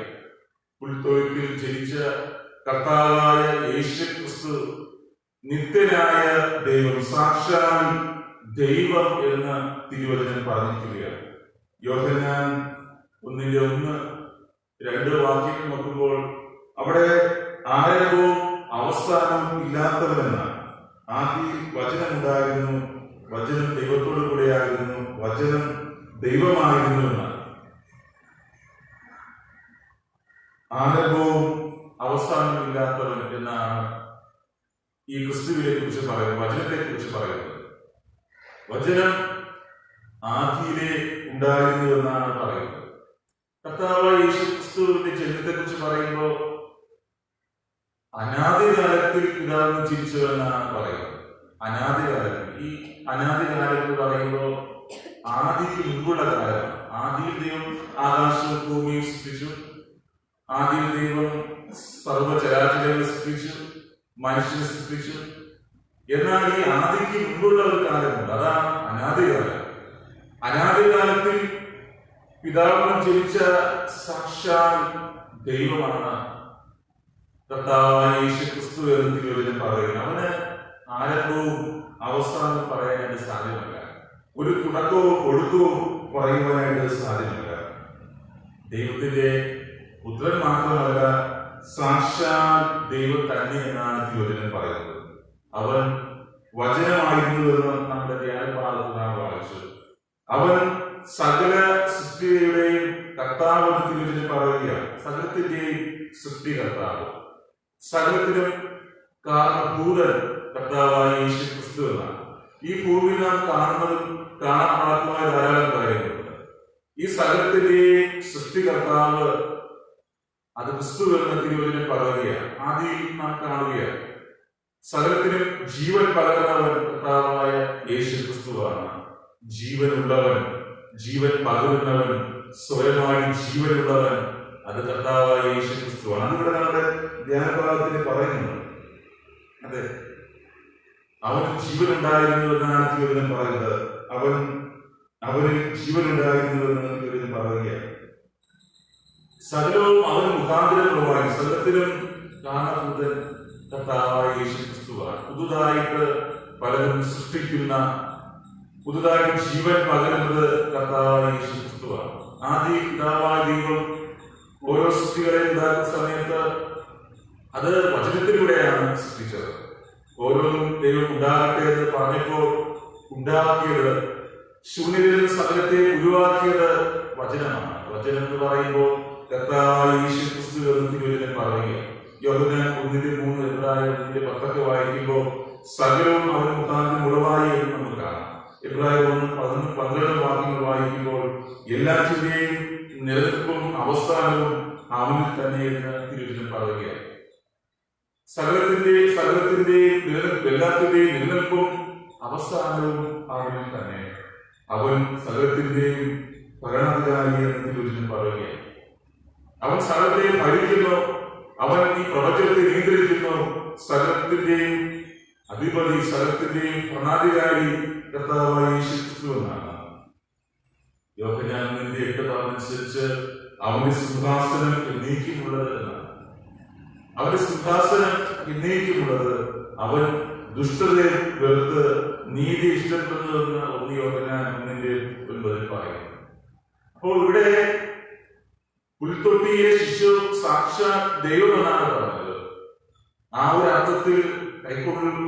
Speaker 5: പുൽത്തൊഴുത്തിൽ ജനിച്ച കർത്താവായ യേശുക്രിസ്തു നിത്യനായ ദൈവം, സാക്ഷാൽ ദൈവം എന്ന് തിരുവചനം പറഞ്ഞിരിക്കുകയാണ്. യോഹന്നാൻ 1:1-2 വാക്യം നോക്കുമ്പോൾ അവിടെ ആരംഭവും അവസാനവും ഇല്ലാത്തവനെന്നാണ്. ആദ്യം വചനമുണ്ടായിരുന്നു, വചനം ദൈവത്തോടു കൂടെയായിരുന്നു, വചനം ദൈവമായിരുന്നു എന്നാണ്. ആരംഭവും അവസാനവും ഇല്ലാത്തവൻ എന്നാണ് ഈ ക്രിസ്തുവിനെ കുറിച്ച് പറയുന്നത്, വചനത്തെ കുറിച്ച് പറയുന്നത്. വചനം ആദിയിലെ ഉണ്ടായിരുന്നു എന്നാണ് പറയുന്നത്. കർത്താവായ യേശു ക്രിസ്തുവിന്റെ ജന്മത്തെ കുറിച്ച് പറയുമ്പോൾ അനാദികാലത്തിൽ പിതാവ് ജനിച്ചു എന്നാണ് പറയുന്നത്. അനാദികാലത്തിൽ, ഈ അനാദികാലം എന്ന് പറയുമ്പോൾ ആദിക്ക് മുൻപുള്ള കാലമാണ്. ആദിയിൽ ദൈവം ആകാശവും ഭൂമിയും സൃഷ്ടിച്ചു. ആദിയിൽ ദൈവം സർവ്വചരാചരങ്ങൾ സൃഷ്ടിച്ചു, മനുഷ്യനെ സൃഷ്ടിച്ചു. എന്നാൽ ഈ ആദിക്ക് മുൻപുള്ള ഒരു കാലമുണ്ട്, അതാണ് അനാദികാലം. അനാദികാലത്തിൽ പിതാവിന് ജനിച്ച സാക്ഷാൽ ദൈവമാണ് കർത്താവായ യേശു ക്രിസ്തു എന്ന് തിരുവചനം പറയുന്നത്. അവന് ആരംഭവും അവസാനവും പറയാനായിട്ട് സാധ്യമല്ല, ഒരു തുടക്കവും ഒടുക്കവും പറയുവാനായിട്ട് സാധ്യമല്ല. ദൈവത്തിന്റെ പുത്രൻ മാത്രമല്ല, സാക്ഷാൽ ദൈവം തന്നെ എന്നാണ് തിരുവചനം പറയുന്നത്. അവൻ വചനമായിരുന്നുവെന്ന് നമ്മുടെ ധ്യാനഭാഗത്ത് നാം വായിച്ചു. അവൻ സകല സൃഷ്ടിയുടെയും കർത്താവ് എന്ന് തിരുവചനം പറയുകയാണ്. സകലത്തിന്റെയും സൃഷ്ടികർത്താവ്, സകലത്തിനും കാരണഭൂതൻ കർത്താവായ യേശു ക്രിസ്തു എന്നാണ്. ഈ ഭൂമിയിൽ നാം കാണുന്നതും കാണാപ്പാടുമായ ധാരാളം കാര്യങ്ങളുണ്ട്. ഈ സകലത്തിന്റെയും സൃഷ്ടികർത്താവ് അത് ക്രിസ്തു എന്ന തിരുവചനം പറയുകയാണ്. ആദ്യം നാം കാണുകയാണ്. സകലത്തിനും ജീവൻ പകർന്നവൻ കർത്താവായ യേശു ക്രിസ്തുവാണ്. ജീവനുള്ളവൻ, ജീവൻ പകരുന്നവൻ, സ്വയമായി ജീവനുള്ളവൻ, അത് കർത്താവായ യേശു ക്രിസ്തുവാണ്. അതിവിടെ നമ്മുടെ ധ്യാനഭാഗത്തിന് പറയുന്നു. അതെ, അവന് ജീവനുണ്ടായിരുന്നു എന്നാണ് തിരുവചനം പറയുന്നത്. അവന് ജീവനുണ്ടായിരുന്നു എന്ന് തിരുവചനം പറയുകയാണ്. സകലവും അവന് മുഖാന്തരങ്ങളുമായി, സകലത്തിലും കാരണഭൂതൻ കർത്താവായ യേശു ക്രിസ്തുവാണ്. പുതുതായിട്ട് പലരും സൃഷ്ടിക്കുന്ന, പുതുതായിട്ട് ജീവൻ പകരുന്നത് കർത്താവായ യേശു ക്രിസ്തുവാണ്. ആദ്യം പിതാവായ ദൈവം ഓരോ സൃഷ്ടികളെ ഉണ്ടാക്കുന്ന സമയത്ത് അത് വചനത്തിലൂടെയാണ് സൃഷ്ടിച്ചത്. ഓരോന്നും ദൈവം ഉണ്ടാകട്ടെ എന്ന് പറഞ്ഞപ്പോൾ ഉണ്ടാക്കിയത്, ശൂന്യതയിൽ നിന്ന് സകലത്തെ ഉരുവാക്കിയത് വചനമാണ്. വചനം എന്ന് പറയുമ്പോൾ കർത്താവായ യേശു ക്രിസ്തു എന്ന് തിരുവചനം പറയുക. യോഹന്നാൻ 1:3, എബ്രായർ 1:10 വായിക്കുമ്പോൾ സകലവും അവൻ മുഖാന്തരം ഉളവായി എന്ന് നമുക്ക് കാണാം. എബ്രായർ 1:11 വാക്യങ്ങൾ വായിക്കുമ്പോൾ എല്ലാറ്റിന്റെയും നിലനിൽപ്പും അവസാനവും അവനിൽ തന്നെ എന്ന് തിരുവചനം പറയുകയാണ്. സകലത്തിന്റെയും നിലനിൽപ്പ്, എല്ലാത്തിന്റെയും നിലനിൽപ്പും അവസാനവും അവനിൽ തന്നെ. അവൻ സകലത്തിന്റെയും ഭരണാധികാരി എന്ന് തിരുവചനം പറയുകയാണ്. അവൻ സകലത്തെയും ഭരിക്കുന്നു, അവൻ ഈ പ്രപഞ്ചത്തെ നിയന്ത്രിക്കുന്നു. സകലത്തിന്റെയും അധിപതി, സകലത്തിന്റെയും ഭരണാധികാരി കർത്താവായ യേശു ക്രിസ്തു എന്നാണ്. യോഹന്നാൻ 1:8 അവന്റെ സിംഹാസനം എന്നേക്കുമുള്ളത് എന്നാണ്. അവന്റെ സിംഹാസനം എന്നേക്കുമുള്ളത്. അവൻ ദുഷ്ടതയെ വെറുത്ത് നീതി ഇഷ്ടപ്പെടുന്നതെന്ന് 1 യോഹന്നാൻ 1:9 പറയുന്നു. അപ്പോൾ ഇവിടെ പുൽത്തൊട്ടിയിലെ ശിശു സാക്ഷാൽ ദൈവം എന്നാണ് പറഞ്ഞത്. ആ ഒരു അർത്ഥത്തിൽ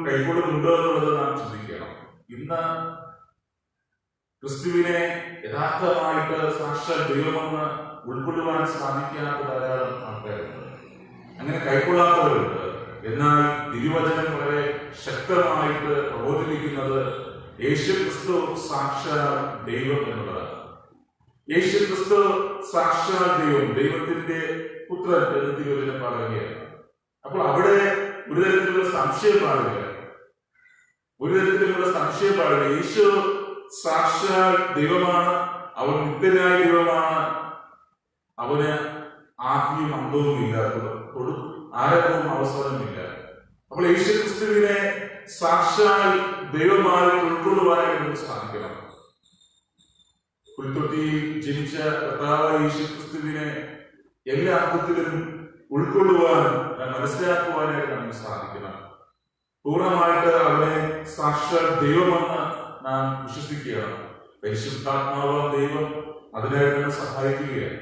Speaker 5: കൈക്കൊള്ളുന്നുണ്ടോ എന്നുള്ളത് നാം ചിന്തിക്കണം. ഇന്ന് ക്രിസ്തുവിനെ യഥാർത്ഥമായിട്ട് സാക്ഷാൽ ദൈവമെന്ന് ഉൾക്കൊള്ളുവാൻ സാധിക്കാത്ത ധാരാളം ആൾക്കാരുണ്ട്. അങ്ങനെ കൈക്കൊള്ളാത്തവരുണ്ട്. എന്നാൽ തിരുവചനം വളരെ ശക്തമായിട്ട് പ്രബോധിപ്പിക്കുന്നത് യേശു ക്രിസ്തു സാക്ഷാൽ ദൈവം എന്നുള്ളതാണ്. യേശു ക്രിസ്തു സാക്ഷാൽ ദൈവം, ദൈവത്തിന്റെ പുത്രൻ എന്ന് തിരുവചനം പറയുകയാണ്. അപ്പോൾ അവിടെ ഒരു തരത്തിലുള്ള സംശയം പാടില്ല. യേശു സാക്ഷാൽ ദൈവമാണ്. അവൻ നിത്യനായ ദൈവമാണ്. അവന് ആദ്യവും അന്തവുമില്ല, ആരംഭവും അവസാനവുമില്ല. അപ്പോൾ യേശുക്രിസ്തുവിനെ സാക്ഷാൽ ദൈവമായി ഉൾക്കൊള്ളുവാനായിട്ട് നമുക്ക് സാധിക്കണം. പുൽത്തൊട്ടിയിൽ ജനിച്ച കർത്താവായ യേശുക്രിസ്തുവിനെ എല്ലാ അർത്ഥത്തിലും ഉൾക്കൊള്ളുവാൻ മനസ്സിലാക്കുവാനായിട്ട് നമുക്ക് സാധിക്കണം. പൂർണ്ണമായിട്ട് അവനെ സാക്ഷാൽ ദൈവമെന്ന് നാം വിശ്വസിക്കുകയാണ്. പരിശുദ്ധാത്മാവാം ദൈവം അതിനായിട്ട് സഹായിക്കുകയാണ്.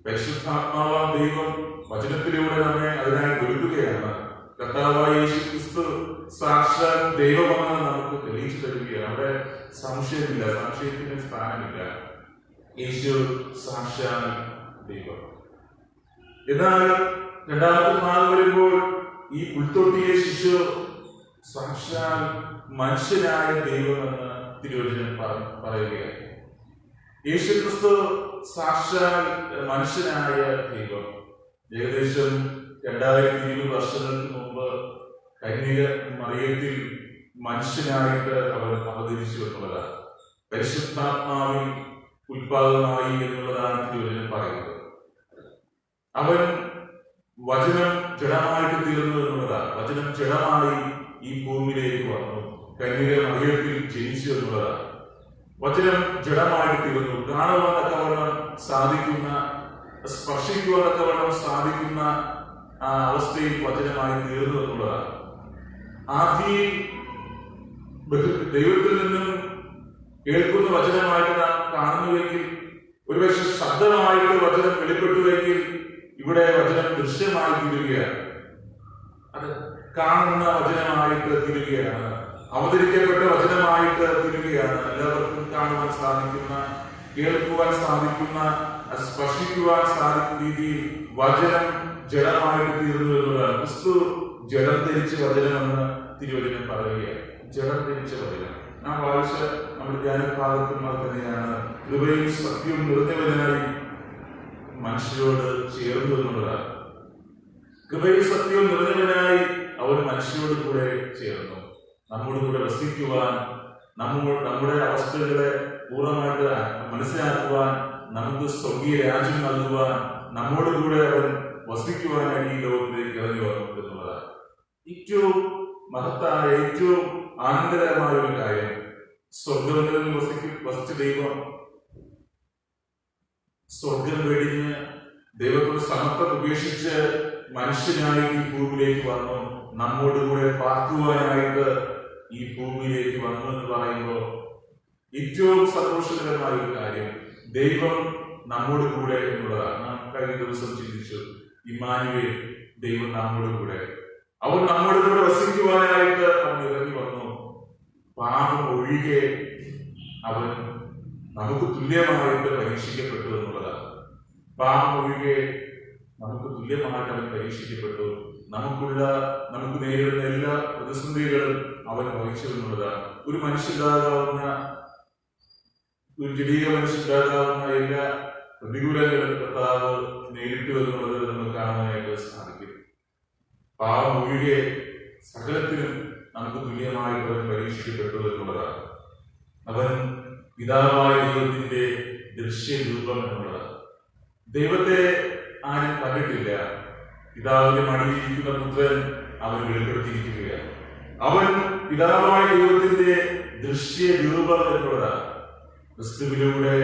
Speaker 5: പരിശുദ്ധാത്മാവാം ദൈവം വചനത്തിലൂടെ നമ്മെ അതിനായി ഒരുക്കുകയാണ്. കർത്താവായ യേശുക്രിസ്തു സാക്ഷാൽ ദൈവമെന്ന് നമുക്ക് തെളിയിച്ചു തരികയാണ്. അവിടെ സംശയമില്ല, സംശയത്തിന് സ്ഥാനമില്ല. യേശു സാക്ഷാൽ ദൈവം. എന്നാൽ രണ്ടാമത്തെ നാൾ വരുമ്പോൾ ഈ പുൽത്തൊട്ടിയെ ശിശു സാക്ഷാൽ മനുഷ്യനായ ദൈവമെന്ന് തിരുവചനം പറയുകയാണ്. യേശുക്രിസ്തു സാക്ഷാൽ മനുഷ്യനായ ദൈവം. ഏകദേശം 2020 വർഷങ്ങൾക്ക് മുമ്പ് കന്യക മറിയത്തിൽ മനുഷ്യനായിട്ട് അവൻ അവതരിച്ചു എന്നുള്ളതാണ്. പരിശുദ്ധാത്മാവിൽ ഉത്പാദനമായി എന്നുള്ളതാണ് തിരുവചനം പറയുന്നത്. അവൻ വചനം ജഡമായിട്ട് തീർന്നു എന്നുള്ളതാണ്. വചനം ജഡമായി ഈ ഭൂമിയിലേക്ക് വന്നു, കന്യക മറിയത്തിൽ ജനിച്ചു എന്നുള്ളതാണ്. വചനം ജഡമായിട്ട് തീർന്നു. കാണുവാനൊക്കെ സാധിക്കുന്ന, സ്പർശിക്കുവാനൊക്കെ സാധിക്കുന്ന ആ അവസ്ഥയിൽ വചനമായി തീർന്നു എന്നുള്ളതാണ്. ആദ്യം ദൈവത്തിൽ നിന്നും കേൾക്കുന്ന വചനമായിട്ട് നാം കാണുന്നുവെങ്കിൽ, ഒരുപക്ഷെ ശബ്ദമായിട്ട് വചനം വെളിപ്പെട്ടുവെങ്കിൽ, ഇവിടെ വചനം ദൃശ്യമായി തീരുകയാണ്. അത് കാണുന്ന വചനമായിട്ട് തീരുകയാണ്, അവതരിക്കപ്പെട്ട വചനമായിട്ട് തീരുകയാണ്. എല്ലാവർക്കും കാണുവാൻ സാധിക്കുന്ന, കേൾക്കുവാൻ സാധിക്കുന്ന, സ്പർശിക്കുവാൻ സാധിക്കുന്ന രീതിയിൽ വചനം ജഡമായിട്ട് തീർന്നു എന്നുള്ളതാണ്. ക്രിസ്തു ജഡം ധരിച്ച വചനമെന്ന് തിരുവചനം പറയുകയാണ്. ജഡം ധരിച്ച വചനം നാം വായിച്ച നമ്മുടെ ധ്യാനഭാഗത്തും അത് തന്നെയാണ്. കൃപയും സത്യവും നിറഞ്ഞവനായി മനുഷ്യരോട് ചേർന്നു എന്നുള്ളതാണ്. കൃപയും സത്യവും നിറഞ്ഞവനായി അവൻ മനുഷ്യരോട് കൂടെ ചേർന്നു, നമ്മോട് കൂടെ വസിക്കുവാൻ, നമ്മുടെ അവസ്ഥകളെ പൂർണ്ണമായിട്ട് മനസ്സിലാക്കുവാൻ, നമുക്ക് സ്വർഗീയ രാജ്യം നൽകുവാൻ, നമ്മോട് കൂടെ അവൻ വസിക്കുവാനായി ഈ ലോകത്തിലേക്ക് ഇറങ്ങി വന്നു എന്നുള്ളതാണ്. ഏറ്റവും മഹത്തായ, ഏറ്റവും ആനന്ദകരമായ ഒരു കാര്യം. സ്വർഗത്തിൽ വസിച്ച ദൈവം സ്വർഗം വെടിഞ്ഞ് ദൈവത്തോട് സമത്വം ഉപേക്ഷിച്ച് മനുഷ്യനായി ഈ ഭൂമിയിലേക്ക് വന്നു, നമ്മോട് കൂടെ പാർക്കുവാനായിട്ട് ഈ ഭൂമിയിലേക്ക് വന്നു എന്ന് പറയുമ്പോൾ ഏറ്റവും സന്തോഷകരമായ ഒരു കാര്യം. ദൈവം നമ്മോട് കൂടെ എന്നുള്ളതാണ്. നാം കഴിഞ്ഞ ദിവസം ചിന്തിച്ചു, ഇമ്മാനുവേൽ, ദൈവം നമ്മോട് കൂടെ. അവൻ നമ്മോട് കൂടെ വസിക്കുവാനായിട്ട് അവൻ ഇറങ്ങി വന്നു. പാപം ഒഴികെ അവൻ നമുക്ക് തുല്യമായിട്ട് പരീക്ഷിക്കപ്പെട്ടു എന്നുള്ളതാണ്. പാപം ഒഴികെ നമുക്ക് തുല്യമായിട്ട് അവൻ പരീക്ഷിക്കപ്പെട്ടു. നമുക്ക് നേരിടുന്ന എല്ലാ പ്രതിസന്ധികളും അവൻ വഹിച്ചു എന്നുള്ളതാണ്. ഒരു മനുഷ്യരാകാവുന്ന, ഒരു ജടീയ മനുഷ്യരാകാവുന്ന എല്ലാ പ്രതികൂലങ്ങളും കർത്താവ് നേരിട്ടു എന്നുള്ളത് നമുക്ക് കാണാനായിട്ട് സാധിക്കും. പാപം ഒഴികെ സകലത്തിനും നമുക്ക് തുല്യമായിട്ട് അവൻ പരീക്ഷിക്കപ്പെട്ടു എന്നുള്ളതാണ്. അവൻ പിതാവായ ദൈവത്തിന്റെ ദൃശ്യരൂപം എന്നുള്ളതാണ്. ദൈവത്തെ ആരും കണ്ടിട്ടില്ല. പിതാവിന്റെ മടിയിലിരിക്കുന്ന പുത്രൻ അവൻ വെളിപ്പെടുത്തിയിരിക്കുകയാണ്. അവൻ പിതാവായ ദൈവത്തിന്റെ ദൃശ്യരൂപം എന്നുള്ളതാണ്. ക്രിസ്തുവിലൂടെ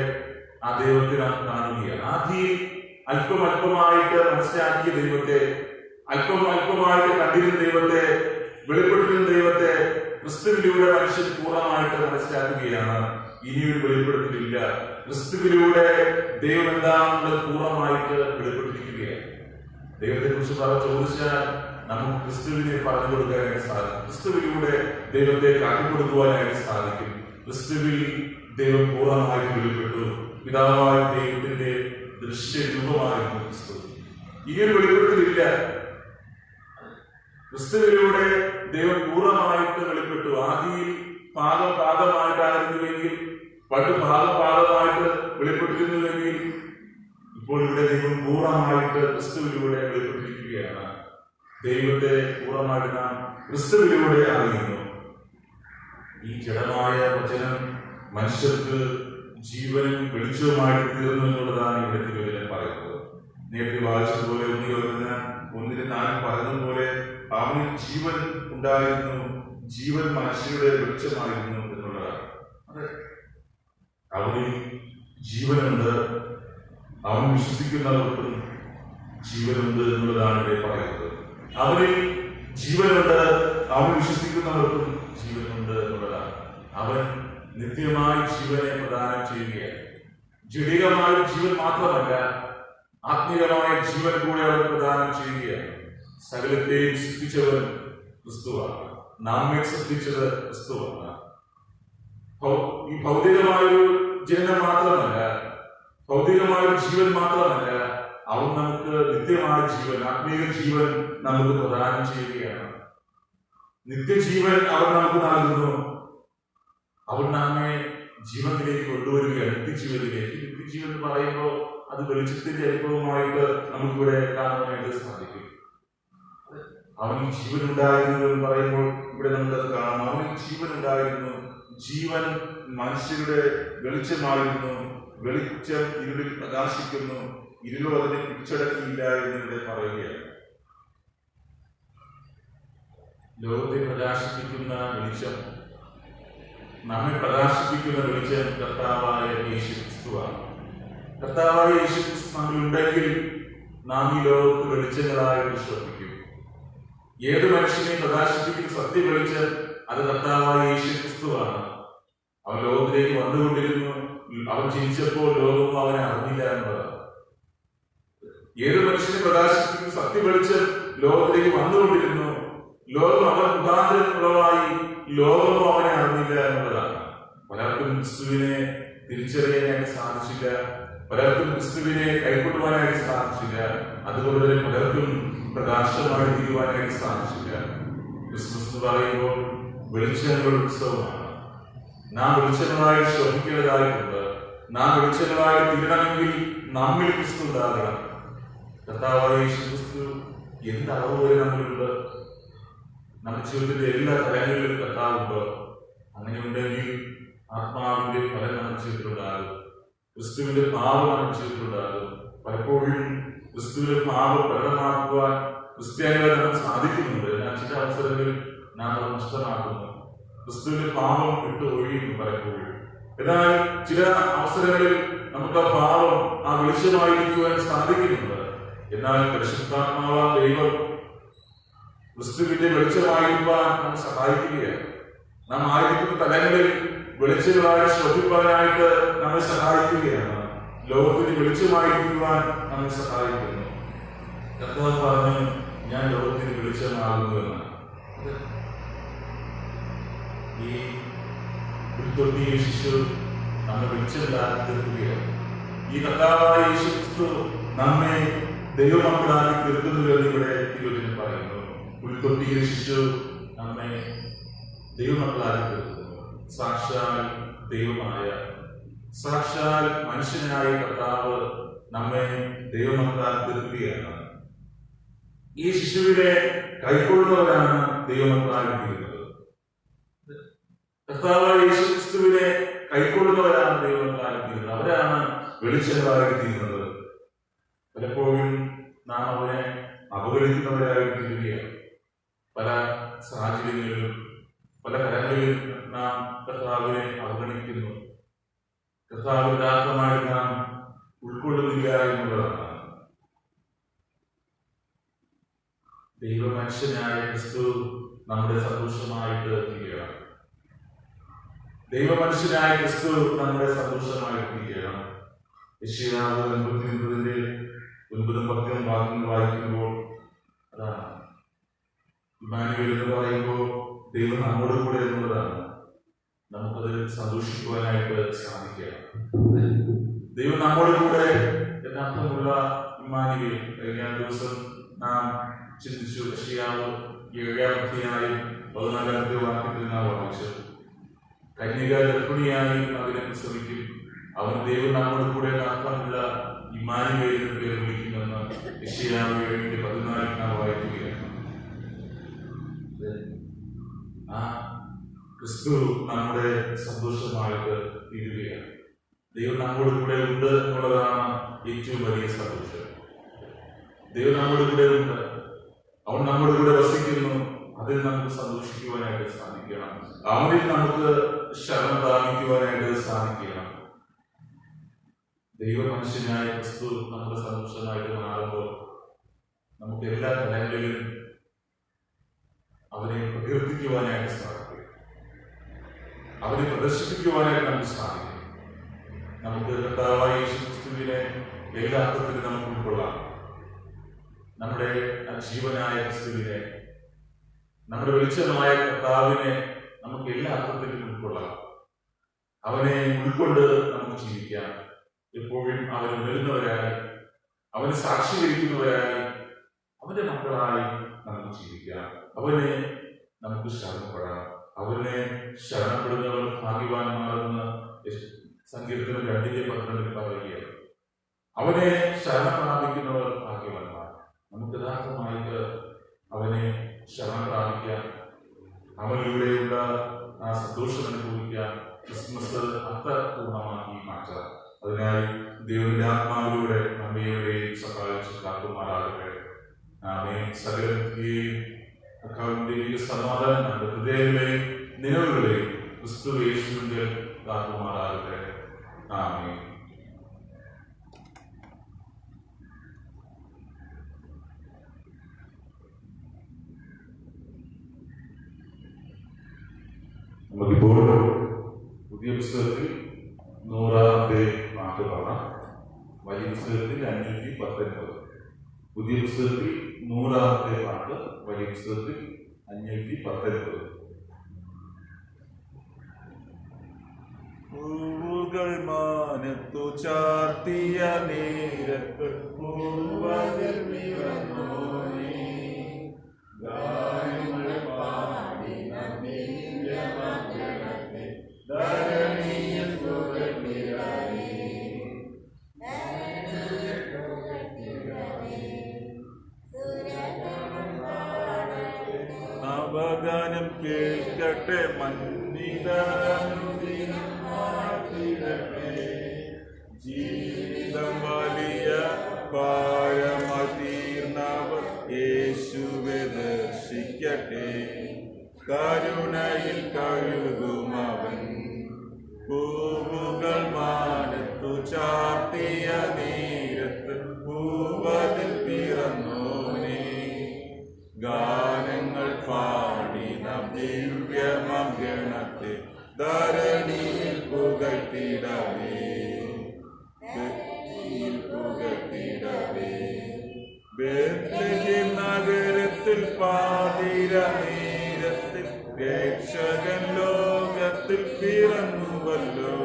Speaker 5: ആ ദൈവത്തെ നാം കാണുകയാണ്. ആദ്യം അല്പമായിട്ട് മനസ്സിലാക്കിയ ദൈവത്തെ, അല്പമായിട്ട് കണ്ടിരുന്ന ദൈവത്തെ, വെളിപ്പെടുത്തുന്ന ദൈവത്തെ ക്രിസ്തുവിലൂടെ മനുഷ്യൻ പൂർണ്ണമായിട്ട് മനസ്സിലാക്കുകയാണ്. ഇനിയൊരു വെളിപ്പെടുത്തലില്ല. ക്രിസ്തുവിലൂടെ ദൈവം എന്താണെന്ന് പൂർണ്ണമായിട്ട് വെളിപ്പെട്ടിരിക്കുകയാണ്. ദൈവത്തെ കുറിച്ച് ചോദിച്ചാൽ നമുക്ക് ക്രിസ്തുവിനെ പറഞ്ഞു കൊടുക്കാനായിട്ട് സാധിക്കും. ക്രിസ്തുവിലൂടെ ദൈവത്തെ കാട്ടിക്കൊടുക്കുവാനായിട്ട് സാധിക്കും. ക്രിസ്തുവിൽ ദൈവം പൂർണ്ണമായിട്ട് വെളിപ്പെട്ടു. പിതാവായ ദൈവത്തിന്റെ ദൃശ്യരൂപമായിരുന്നു ക്രിസ്തു. ഈ ഒരു വെളിപ്പെടുത്തലില്ല. ക്രിസ്തുവിലൂടെ ദൈവം പൂർണ്ണമായിട്ട് വെളിപ്പെട്ടു. ആദിയിൽ ഭാഗമായിട്ടായിരുന്നുവെങ്കിൽ, പണ്ട് ഭാഗമായിട്ട് വെളിപ്പെട്ടിരുന്നുവെങ്കിൽ, ഇപ്പോൾ ഇവിടെ ദൈവം പൂർണ്ണമായിട്ട് ക്രിസ്തുവിലൂടെ വെളിപ്പെട്ടിരിക്കുകയാണ്. ദൈവത്തെ പൂർണ്ണമായിട്ട് നാം ക്രിസ്തുവിലൂടെ അറിയുന്നു. ഈ ജഡമായ വചനം മനുഷ്യർക്ക് ജീവനും വെളിച്ചവുമായിട്ട് തീർന്നു എന്നുള്ളതാണ് ഇവിടെ തിരുവചനം പറയുന്നത്. നേരത്തെ വായിച്ചതുപോലെ 1:4 പറഞ്ഞതുപോലെ അവനിൽ ജീവൻ ഉണ്ടായിരുന്നു, ജീവൻ മനുഷ്യരുടെ വെളിച്ചമായിരുന്നു എന്നുള്ളതാണ്. അതെ, അവനിൽ ജീവനുണ്ട്, അവൻ വിശ്വസിക്കുന്നവർക്കും ജീവനുണ്ട് എന്നുള്ളതാണ് ഇവിടെ പറയുന്നത്. അവനിൽ ജീവനുണ്ട്, അവൻ വിശ്വസിക്കുന്നവർക്കും ജീവനുണ്ട് എന്നുള്ളതാണ്. അവൻ നിത്യമായ ജീവനെ പ്രദാനം ചെയ്യുകയാണ്. ജഡികമായ ജീവൻ മാത്രമല്ല, ആത്മീയമായ ജീവൻ കൂടെ അവൻ പ്രദാനം ചെയ്യുകയാണ്. സകലത്തെയും സൃഷ്ടിച്ചവൻ ക്രിസ്തുവാണ്, നമ്മെ സൃഷ്ടിച്ചത് ക്രിസ്തുവാണ്. ഈ ഭൗതികമായൊരു ജനനം മാത്രമല്ല, ഭൗതികമായൊരു ജീവൻ മാത്രമല്ല, അവൻ നമുക്ക് നിത്യമായ ജീവൻ, ആത്മീയ ജീവൻ നമുക്ക് പ്രദാനം ചെയ്യുകയാണ്. നിത്യജീവൻ അവൻ നമുക്ക് നൽകുന്നു. അവൻ നമ്മെ ജീവനിലേക്ക് കൊണ്ടുവരികയാണ്, നിത്യജീവനിലേക്ക്. നിത്യജീവൻ എന്ന് പറയുമ്പോൾ അത് വെളിച്ചത്തിന്റെ അനുഭവമായിട്ട് നമുക്കിവിടെ കാണുവാനായിട്ട് സാധിക്കും. അവന് ജീവൻ ഉണ്ടായിരുന്നു എന്ന് പറയുമ്പോൾ ഇവിടെ നമുക്കത് കാണാം. അവന് ജീവൻ ഉണ്ടായിരുന്നു, ജീവൻ മനുഷ്യരുടെ വെളിച്ചമായിരുന്നു, വെളിച്ചം ഇരുളിൽ പ്രകാശിക്കുന്നു, ഇരുളോ അതിനെ പിടിച്ചടക്കിയില്ല എന്നിവിടെ പറയുകയാണ്. ലോകത്തെ പ്രകാശിപ്പിക്കുന്ന വെളിച്ചം, നമ്മെ പ്രകാശിപ്പിക്കുന്ന വെളിച്ചം കർത്താവായ യേശു ക്രിസ്തുവാണ്. കർത്താവായ യേശു ക്രിസ്തു നമ്മളുണ്ടെങ്കിൽ നാം ഈ ലോകത്ത് വെളിച്ചങ്ങളായി വിശ്വസിക്കും. ഏത് മനുഷ്യനെ പ്രകാശിപ്പിക്കുന്ന സത്യ വെളിച്ചം അത് കർത്താവായ യേശു ക്രിസ്തുവാണ്. അവൻ ലോകത്തിലേക്ക് വന്നുകൊണ്ടിരുന്നു. അവൻ ജനിച്ചപ്പോൾ ലോകം അവനെ അറിഞ്ഞില്ല എന്നതാണ്. ഏത് മനുഷ്യനെ പ്രകാശിപ്പിക്കുന്ന സത്യ വെളിച്ചം ലോകത്തിലേക്ക് വന്നുകൊണ്ടിരുന്നു. ലോകം അവൻ മുഖാന്തരമുള്ളതായി, ലോകമോ അവനെ അറിഞ്ഞില്ല എന്നുള്ളതാണ്. പലർക്കും ക്രിസ്തുവിനെ തിരിച്ചറിയാനായിട്ട് സാധിച്ചില്ല, പലർക്കും ക്രിസ്തുവിനെ കൈക്കൊള്ളുവാനായിട്ട് സാധിച്ചില്ല. അതുപോലെ തന്നെ പലർക്കും പ്രകാശമായി തീരുവാനായിട്ട് സാധിച്ചില്ല. ക്രിസ്മസ് എന്ന് പറയുമ്പോൾ വെളിച്ചങ്ങളുടെ ഉത്സവമാണ്. നാം വെളിച്ചങ്ങളായി ശ്രമിക്കേണ്ടതായിട്ടുണ്ട്. നാം വെളിച്ചങ്ങളായി തീരണമെങ്കിൽ നമ്മിൽ ക്രിസ്തു ഉണ്ടാകണം. കർത്താവായ യേശു ക്രിസ്തു എന്ത് അളവ് വരെ നമ്മളുണ്ട്? നമ്മുടെ ജീവിതത്തിന്റെ എല്ലാ തലങ്ങളിലും കർത്താവുണ്ട്. അങ്ങനെ ഉണ്ടെങ്കിൽ ആത്മാവിന്റെ ഫലം നമ്മുടെ ജീവിതത്തിലുണ്ടാകും. ക്രിസ്തുവിന്റെ പാപം നമ്മുടെ ജീവിതത്തിലുണ്ടാകും. പലപ്പോഴും ക്രിസ്തുവിന്റെ പാപം പ്രകടമാക്കുവാൻ ക്രിസ്ത്യാനികളെ നമുക്ക് സാധിക്കുന്നുണ്ട്. എന്നാൽ ചില അവസരങ്ങളിൽ നാം അത് നഷ്ടമാക്കുന്നു. ക്രിസ്തുവിന്റെ പാപം വിട്ട് ഒഴിയുന്നു പലപ്പോഴും. എന്നാൽ ചില അവസരങ്ങളിൽ നമുക്ക് ആ പാപം, ആ വെളിച്ചമായിരിക്കുവാൻ സാധിക്കുന്നുണ്ട്. എന്നാൽ പരിശുദ്ധാത്മാവ ദൈവം ക്രിസ്തുവിന്റെ വെളിച്ചമായിരിക്കാൻ നമ്മെ സഹായിക്കുകയാണ്. നാം ആയിരിക്കുന്ന തലങ്ങളിൽ വെളിച്ചങ്ങളായി ശ്രദ്ധിപ്പാനായിട്ട് നമ്മെ സഹായിക്കുകയാണ്. ലോകത്തിന് വെളിച്ചമായിരിക്കുവാൻ നമ്മെ സഹായിക്കുന്നു. കർത്താവ് പറഞ്ഞു, ഞാൻ ലോകത്തിന് വെളിച്ചമാകുന്നുവെന്ന്. ഈ ഉൾക്കൊള്ളിയ ശിശു നമ്മെ വെളിച്ചമില്ലാതെ തീർക്കുകയാണ്. ഈ കർത്താവായ യേശു ക്രിസ്തു നമ്മെ ദൈവമക്കളാക്കി തീർക്കുന്നു എന്ന് ഇവിടെ തിരുവചനം പറയുന്നു. ഉൾക്കൊള്ളിയ ശിശു നമ്മെ ദൈവമക്കളാക്കി തീർക്കുന്നു. സാക്ഷാൽ ദൈവമായ, സാക്ഷാൽ മനുഷ്യനായ കർത്താവ് നമ്മെ ദൈവമക്കളാക്കി തീർക്കുകയാണ്. ഈ ശിശുവിനെ കൈക്കൊള്ളുന്നവരാണ് ദൈവമക്കളായി തീരുന്നത്. കർത്താവായ യേശു ക്രിസ്തുവിനെ കൈക്കൊള്ളുന്നവരാണ് ദൈവമക്കളായി തീരുന്നത്. അവരാണ് വെളിച്ചങ്ങളായി തീരുന്നത്. പലപ്പോഴും നാം അവനെ അപകരിക്കുന്നവരായി തീരുകയാണ്. പല സാഹചര്യങ്ങളിലും പല കരങ്ങളിലും നാം കർത്താവിനെ അവഗണിക്കുന്നു. കർത്താവ് യഥാർത്ഥമായി നാം ഉൾക്കൊള്ളുന്നില്ല എന്നുള്ളതാണ്. ദൈവമനുഷ്യനായ ക്രിസ്തു നമ്മുടെ സന്തോഷമായിട്ട് തീരണം. ദൈവമനുഷ്യനായ ക്രിസ്തു നമ്മുടെ സന്തോഷമായി തീരണം. യെശയ്യാവ് 89-ന്റെ 9-10 വാക്യങ്ങൾ വായിക്കുമ്പോൾ അതാണ് ഇമ്മാനുവേൽ എന്ന് പറയുമ്പോൾ ദൈവം നമ്മോട് കൂടെ എന്നുള്ളതാണ്. നമുക്കത് സന്തോഷിക്കുവാനായിട്ട് സാധിക്കുക. ദൈവം നമ്മോട് കൂടെ എന്നർത്ഥമുള്ള ഇമ്മാനുവേൽ കഴിഞ്ഞ ദിവസം നാം ചിന്തിച്ചു. യെശയ്യാവ് 7-ാം 14-ാമത്തെ വാക്യത്തിൽ നാം വായിച്ചു. കന്യക ഗർഭിണിയായി മകനെ പ്രസവിക്കും, അവൻ ദൈവം നമ്മോട് കൂടെ അർത്ഥമുള്ള ഇമ്മാനുവേൽ എന്ന് പേര് വിളിക്കുമെന്ന് യെശയ്യാവ് 7-14 നാം വായിക്കുകയാണ്. ആ ക്രിസ്തു നമ്മുടെ സന്തോഷമായിട്ട് തീരുകയാണ്. ദൈവം നമ്മോട് കൂടെ ഉണ്ട് എന്നുള്ളതാണ് ഏറ്റവും വലിയ സന്തോഷം. ദൈവം നമ്മോട് കൂടെ ഉണ്ട്. അവൻ നമ്മുടെ കൂടെ വസിക്കുന്നു. അതിൽ നമുക്ക് സന്തോഷിക്കുവാനായിട്ട് സാധിക്കണം. അവനിൽ നമുക്ക് ശരണം പ്രാപിക്കുവാനായിട്ട് സാധിക്കണം. ദൈവമനുഷ്യനായ ക്രിസ്തു നമ്മുടെ സന്തോഷമായിട്ട് മാറുമ്പോൾ നമുക്ക് എല്ലാ തലങ്ങളിലും അവനെ പ്രകീർത്തിക്കുവാനായിട്ട് സാധിക്കും. അവനെ പ്രദർശിപ്പിക്കുവാനായിട്ട് നമുക്ക് സാധിക്കും. നമുക്ക് കർത്താവായ യേശു ക്രിസ്തുവിനെ എല്ലാ അർത്ഥത്തിലും നമുക്ക് ഉൾക്കൊള്ളാം. നമ്മുടെ ജീവനായ ക്രിസ്തുവിനെ, നമ്മുടെ വെളിച്ചമായ കർത്താവിനെ നമുക്ക് എല്ലാ അർത്ഥത്തിലും ഉൾക്കൊള്ളാം. അവനെ ഉൾക്കൊണ്ട് നമുക്ക് ജീവിക്കാം. എപ്പോഴും അവന് വരുന്നവരായി, അവന് സാക്ഷീകരിക്കുന്നവരായി, അവന്റെ മക്കളായി നമുക്ക് ജീവിക്കാം. അവനെ നമുക്ക് ശരണപ്പെടാം. അവനെ ശരണപ്പെടുന്നവർ ഭാഗ്യവാന്മാരെന്ന് സങ്കീർത്തനം 2:12 പറയുകയാണ്. അവനെ ശരണം പ്രാപിക്കുന്നവർ ഭാഗ്യവാന്മാർ. നമുക്ക് യഥാർത്ഥമായിട്ട് അവനെ ശരണം പ്രാപിക്കാം. അവനിലൂടെയുള്ള ആ സന്തോഷം അനുഭവിക്കാം. ക്രിസ്മസ് അർത്ഥപൂർണമാക്കി മാറ്റാം. അതിനായി ദൈവത്തിന്റെ ആത്മാവിലൂടെ നമ്മയെ സഹായിച്ച് കാക്കുമാറാകട്ടെ. സകലത്തെയും ദൈവിക സമാധാനം നമ്മുടെ ഹൃദയങ്ങളെയും നിലവുകളെയും ക്രിസ്തു യേശുവിന്റെ കാക്കുമാറാകട്ടെ. ആമേൻ. നമുക്കിപ്പോൾ പുതിയ പുസ്തകത്തിൽ 100-ാമത്തെ പാട്ട് പാടാം. വലിയ പുസ്തകത്തിൽ 519. പുതിയ പുസ്തകത്തിൽ 100-ാമത്തെ പാട്ട്, വലിയ പുസ്തകത്തിൽ 519. പൂവുകൾ മാനത്തു ചാർത്തിയ നേരത്ത് പൂവതിൽ വിറന്നോനേ, ഗാനങ്ങൾ പാടി നവീനമംഗളത്തെ ധരണിയിൽ പുകഴ്ത്തിടവേ. നവഗാനം കേൾക്കട്ടെ, മന്നിതനുദിനം പാടിടട്ടെ. ജീവിതം വലിയ ഭാരമതീർന്നവർ യേശുവെ ദർശിക്കട്ടെ. കരുണയിൽ കഴുകും അവൻ. പൂവുകൾ മാനത്തു ചാർത്തിയ നേരത്ത് പൂവതിൽ പിറന്നോനേ, ഗാനങ്ങൾ പാടി നാം ദിവ്യമംഗളത്തെ ധരണിയിൽ പുകഴ്ത്തിടവേ, പുകഴ്ത്തിടവേ. ബേത്ലഹേം നഗരത്തിൽ പാതിര നേരത്തിൽ രക്ഷകൻ ലോകത്തിൽ പിറന്നുവല്ലോ.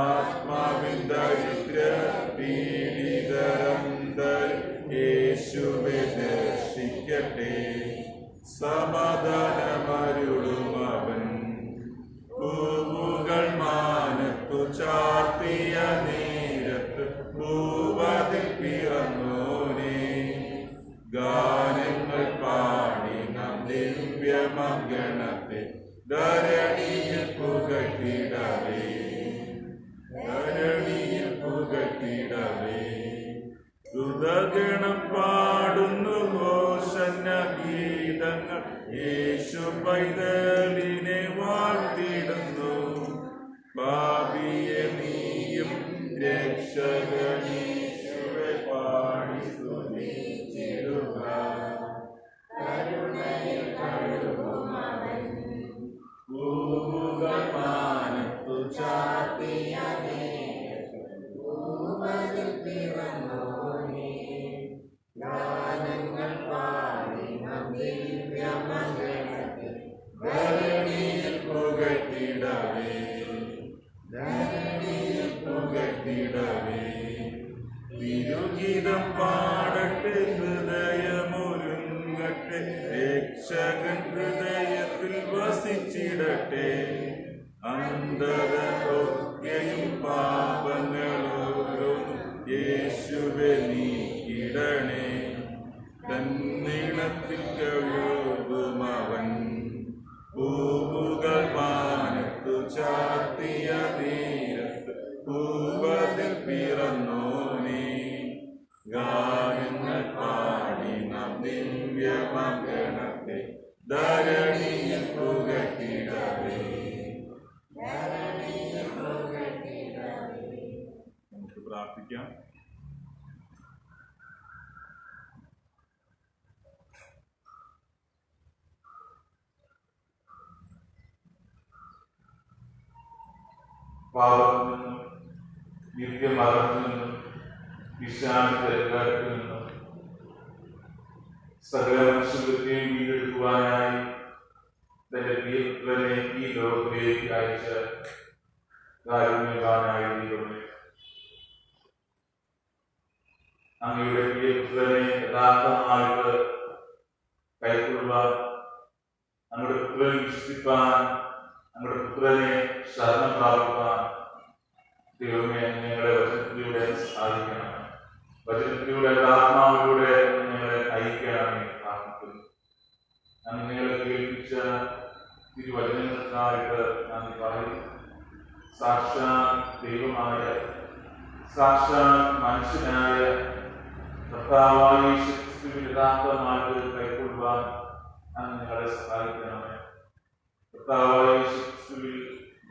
Speaker 5: ആത്മാവിൻ ദരിദ്ര പീഡിതരന്തർ യേശുവെ ദർശിക്കട്ടെ. സമാധാനമരുളും അവൻ. പൂവുകൾ മാനത്തു ചാർത്തിയ നേരത്ത് പൂവതിൽ പിറന്നോനേ, ഗാനങ്ങൾ പാടി നാം ദിവ്യമംഗളത്തെ ധരണിയിൽ പുകഴ്ത്തിടവേ, ധരണിയിൽ പുകഴ്ത്തിടവേ. ദ്രുതഗണം പാടുന്നു ഹോശന്ന ഗീതങ്ങൾ, യേശു പൈതലിനെ വാഴ്ത്തിടുന്നു. പാപിയെ നീയും രക്ഷകനീശുവെ പാടി സ്തുതിച്ചിടുക. കരുണയിൽ കഴുകും അവൻ. പൂവുകൾ മാനത്തു ചാർത്തിയ നേരത്ത് പൂവതിൽ പിറന്നോനേ, ഗാനങ്ങൾ പാടി നാം ദിവ്യമംഗളത്തെ ധരണിയിൽ പുകഴ്ത്തിടവേ, ധരണിയിൽ പുകഴ്ത്തിടവേ. തിരുഗീതം പാടട്ടെ, ഹൃദയമൊരുങ്ങട്ടെ, രക്ഷകൻ ഹൃദയത്തിൽ വസിച്ചിടട്ടെ. അന്ധതയൊക്കെയും പാപങ്ങളോരോന്നും യേശുവെ നീക്കിടണേ. തന്നിടത്തിൽ കഴുകും അവൻ. പൂവുകൾ മാനത്തു ചാർത്തിയ നേരത്ത് പൂവതിൽ പിറന്നോനേ, ഗാനങ്ങൾ പാടി നാം ദിവ്യ
Speaker 2: മംഗളത്തെ ധരണിയിൽ പുകട്ടിടവേ.
Speaker 5: നമുക്ക് പ്രാർത്ഥിക്കാം. പാപത്തിൽ നിന്നും നിത്യമരണത്തിൽ നിന്നും വിശാന്തി എല്ലായിടത്തിൽ നിന്നും സകല മനുഷ്യരെയും വീണ്ടെടുക്കുവാനായി തന്റെ പ്രിയപുത്രനെ ഈ ലോകത്തിലേക്ക് അയച്ച കാരുണ്യവാനായ ദൈവമേ, അങ്ങയുടെ പ്രിയപുത്രനെ യഥാർത്ഥമായിട്ട് കൈക്കൊള്ളുവാൻ, അങ്ങയുടെ പുത്രനെ വിശ്വസിപ്പാൻ, അങ്ങയുടെ പുത്രനെ ശരണം പ്രാപിപ്പാൻ ദൈവമേ ഞങ്ങളെ വചനത്തിലൂടെ സഹായിക്കണം. വചനത്തിലൂടെ ആത്മാവിലൂടെ ഞങ്ങളെ നയിക്കണമെന്ന് പ്രാർത്ഥിക്കുന്നു. അങ്ങ് ഞങ്ങളെ കേൾപ്പിച്ച തിരുവചനങ്ങൾക്കായിട്ട് നന്ദി പറയുന്നു. സാക്ഷാൽ ദൈവമായ, സാക്ഷാൽ മനുഷ്യനായ കർത്താവായ യേശുക്രിസ്തുവിനെ യഥാർത്ഥമായിട്ട് കൈക്കൊള്ളുവാൻ അങ്ങ് ഞങ്ങളെ സഹായിക്കണമേ. കർത്താവായ യേശുക്രിസ്തുവിൽ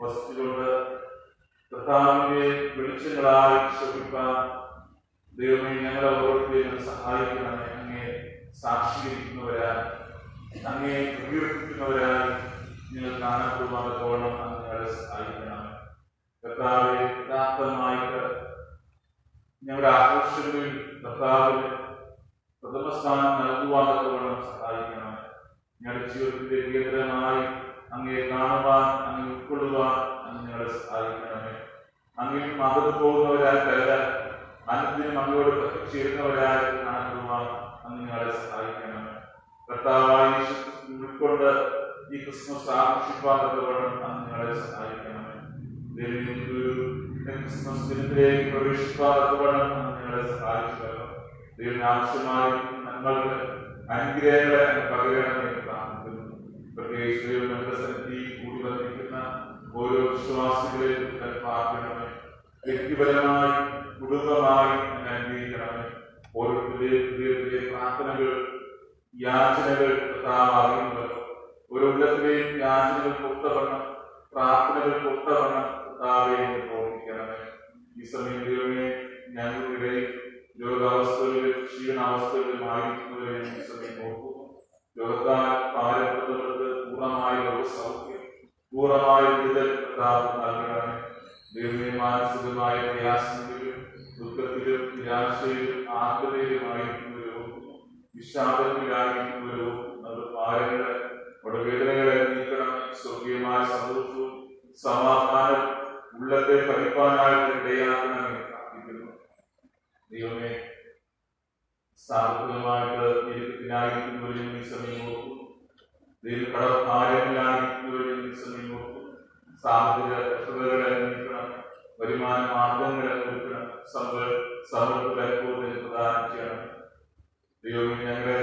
Speaker 5: വസിച്ചുകൊണ്ട് കർത്താവിന്റെ വെളിച്ചങ്ങളായി ശോഭിപ്പാൻ ദൈവമേ ഞങ്ങളെ ഓരോരുത്തരെയും സഹായിക്കണമേ. അങ്ങേ സാക്ഷീകരിക്കുന്നവരായി, അങ്ങേ പ്രകീർത്തിക്കുന്നവരായി നിങ്ങൾ കാണപ്പെടുവാനത്തോളം അങ്ങ് ഞങ്ങളെ സഹായിക്കണമേ. കർത്താവെ യഥാർത്ഥമായിട്ട് ഞങ്ങളുടെ ആഘോഷങ്ങളിൽ കർത്താവിന് പ്രഥമസ്ഥാനം നൽകുവാനത്തോളം സഹായിക്കണമേ. ഞങ്ങളുടെ ജീവിതത്തിന്റെ കേന്ദ്രമായി അങ്ങേ കാണുവാൻ, അങ്ങ് ഉൾക്കൊള്ളുവാൻ അങ്ങ് ഞങ്ങളെ സഹായിക്കണമേ. അങ്ങനെ മകത്ത് പോകുന്നവരായിട്ടല്ല, അനുദിനം അങ്ങയോട് ചേരുന്നവരായി കാണപ്പെടുവാൻ അങ്ങ് ഞങ്ങളെ സഹായിക്കണമേ. കർത്താവായ യേശുക്രിസ്തു ഉൾക്കൊണ്ട് ഈ ക്രിസ്മസ് ആഘോഷിപ്പാനത്തോളം അങ്ങ് ഞങ്ങളെ സഹായിക്കണമേ. ക്രിസ്മസ് ദിനത്തിലേക്ക് പ്രവേശിപ്പാനത്തോളം അങ്ങ് ഞങ്ങളെ സഹായിച്ചല്ലോ. ദൈവത്തിന് ആവശ്യമായ നന്മകൾ, അനുഗ്രഹങ്ങളെ പകരണമെന്ന് പ്രാർത്ഥിക്കുന്നു. പ്രത്യേകിച്ച് ദൈവങ്ങളുടെ സന്നിധി കൂടി വന്നിരിക്കുന്ന ഓരോ വിശ്വാസികളെയും പ്രാർത്ഥിക്കണമേ. വ്യക്തിപരമായി, കുടുംബമായി അനുഗ്രഹിക്കണമേ. ഓരോരുത്തരുടെയും പ്രാർത്ഥനകൾ, യാചനകൾ അറിയുന്നവർ ഓരോ ഉള്ളത്തിലെയും യാചനകൾ പൊത്തവണ്ണം, പ്രാർത്ഥനകൾ പൊത്തവണ്ണം പ്രവർത്തിക്കണമേ. ഈ സമയം ദൈവമേ ഞങ്ങളുടെ രോഗാവസ്ഥകളിലും ക്ഷീണാവസ്ഥകളിലും ആയിരിക്കുന്നവരെ ഈ സമയം നോക്കുന്നു. രോഗത്താൽ പാരമ്പര്യങ്ങൾക്ക് പൂർണ്ണമായ രോഗസൗഖ്യം, പൂർണ്ണമായ വിടുതൽ നൽകണമേ. ദൈവമേ മാനസികമായ പ്രയാസങ്ങളിലും ദുഃഖത്തിലും നിരാശയിലും ആത്മതയിലുമായിരിക്കുന്നവരോ, വിഷാദങ്ങളിലായിരിക്കുന്നവരോ അത് ഭാരങ്ങളെ, വേദനകളെ നീക്കണം. സ്വർഗീയമായ സന്തോഷവും സമാധാനം ഉള്ളത്തെ ഭരിപ്പാനായിട്ട് ഇടയാക്കണമെന്ന് പ്രാർത്ഥിക്കുന്നു. ദൈവമേ സാമ്പത്തികമായിട്ട് ഞെരുക്കത്തിലായിരിക്കുന്നവരും ഈ സമയം നോക്കുന്നു. ദൈവം കടഭാരങ്ങളിലായിരിക്കുന്നവരും ഈ സമയം നോക്കുന്നു. സാമ്പത്തിക കഷ്ടതകളെ നീക്കണം, വരുമാന മാർഗങ്ങളെ ഒരുക്കണം, സമൃദ്ധ പ്രദാനം ചെയ്യണം. ദൈവമേ ഞങ്ങളെ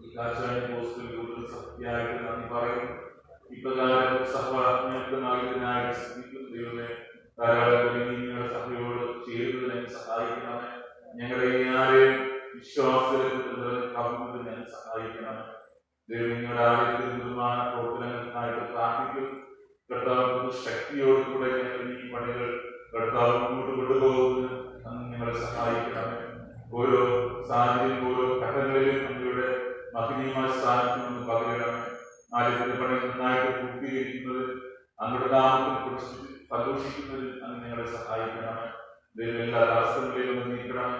Speaker 5: ഈ കാഴ്ച പോസ്റ്റിൽ കൂടുതൽ സത്യായിട്ട് നന്ദി പറയുന്നു. ഇപ്രകാരം സഭ ഞങ്ങൾക്ക് നൽകുന്നതിനായിട്ട് ശ്രദ്ധിക്കും. ദൈവമേ ധാരാളം നിങ്ങളുടെ സഭയോട് ചേരുന്നതിനെ സഹായിക്കണമേ. ഞങ്ങളെ ആരെയും വിശ്വാസത്തിൽ ഞങ്ങൾ സഹായിക്കണമേ. ദൈവം നിങ്ങളുടെ ആലയത്തിൽ നിർമ്മാണ പ്രവർത്തനങ്ങൾക്കായിട്ട് പ്രാർത്ഥിക്കും. കർത്താവ് ശക്തിയോടുകൂടെ ഞങ്ങൾ ഈ പണികൾ കർത്താവ് മുന്നോട്ട് കൊണ്ടുപോകുന്നത് അന്ന് ഞങ്ങളെ സഹായിക്കണമേ. ഓരോ സാഹചര്യം, ഓരോ ഘട്ടങ്ങളിലും ഞങ്ങളുടെ മഹനീയമായ സ്ഥാനത്ത് നിന്ന് പകരണമേ. ആലയത്തിന്റെ പണി നന്നായിട്ട് പൂർത്തീകരിക്കുന്നത്, അങ്ങയുടെ നാമത്തിൽ സന്തോഷിക്കുന്നതിൽ അന്ന് ഞങ്ങളെ സഹായിക്കണമേ. ദൈവം എല്ലാ തടസ്സങ്ങളെയും ഒന്ന് നീക്കണമേ,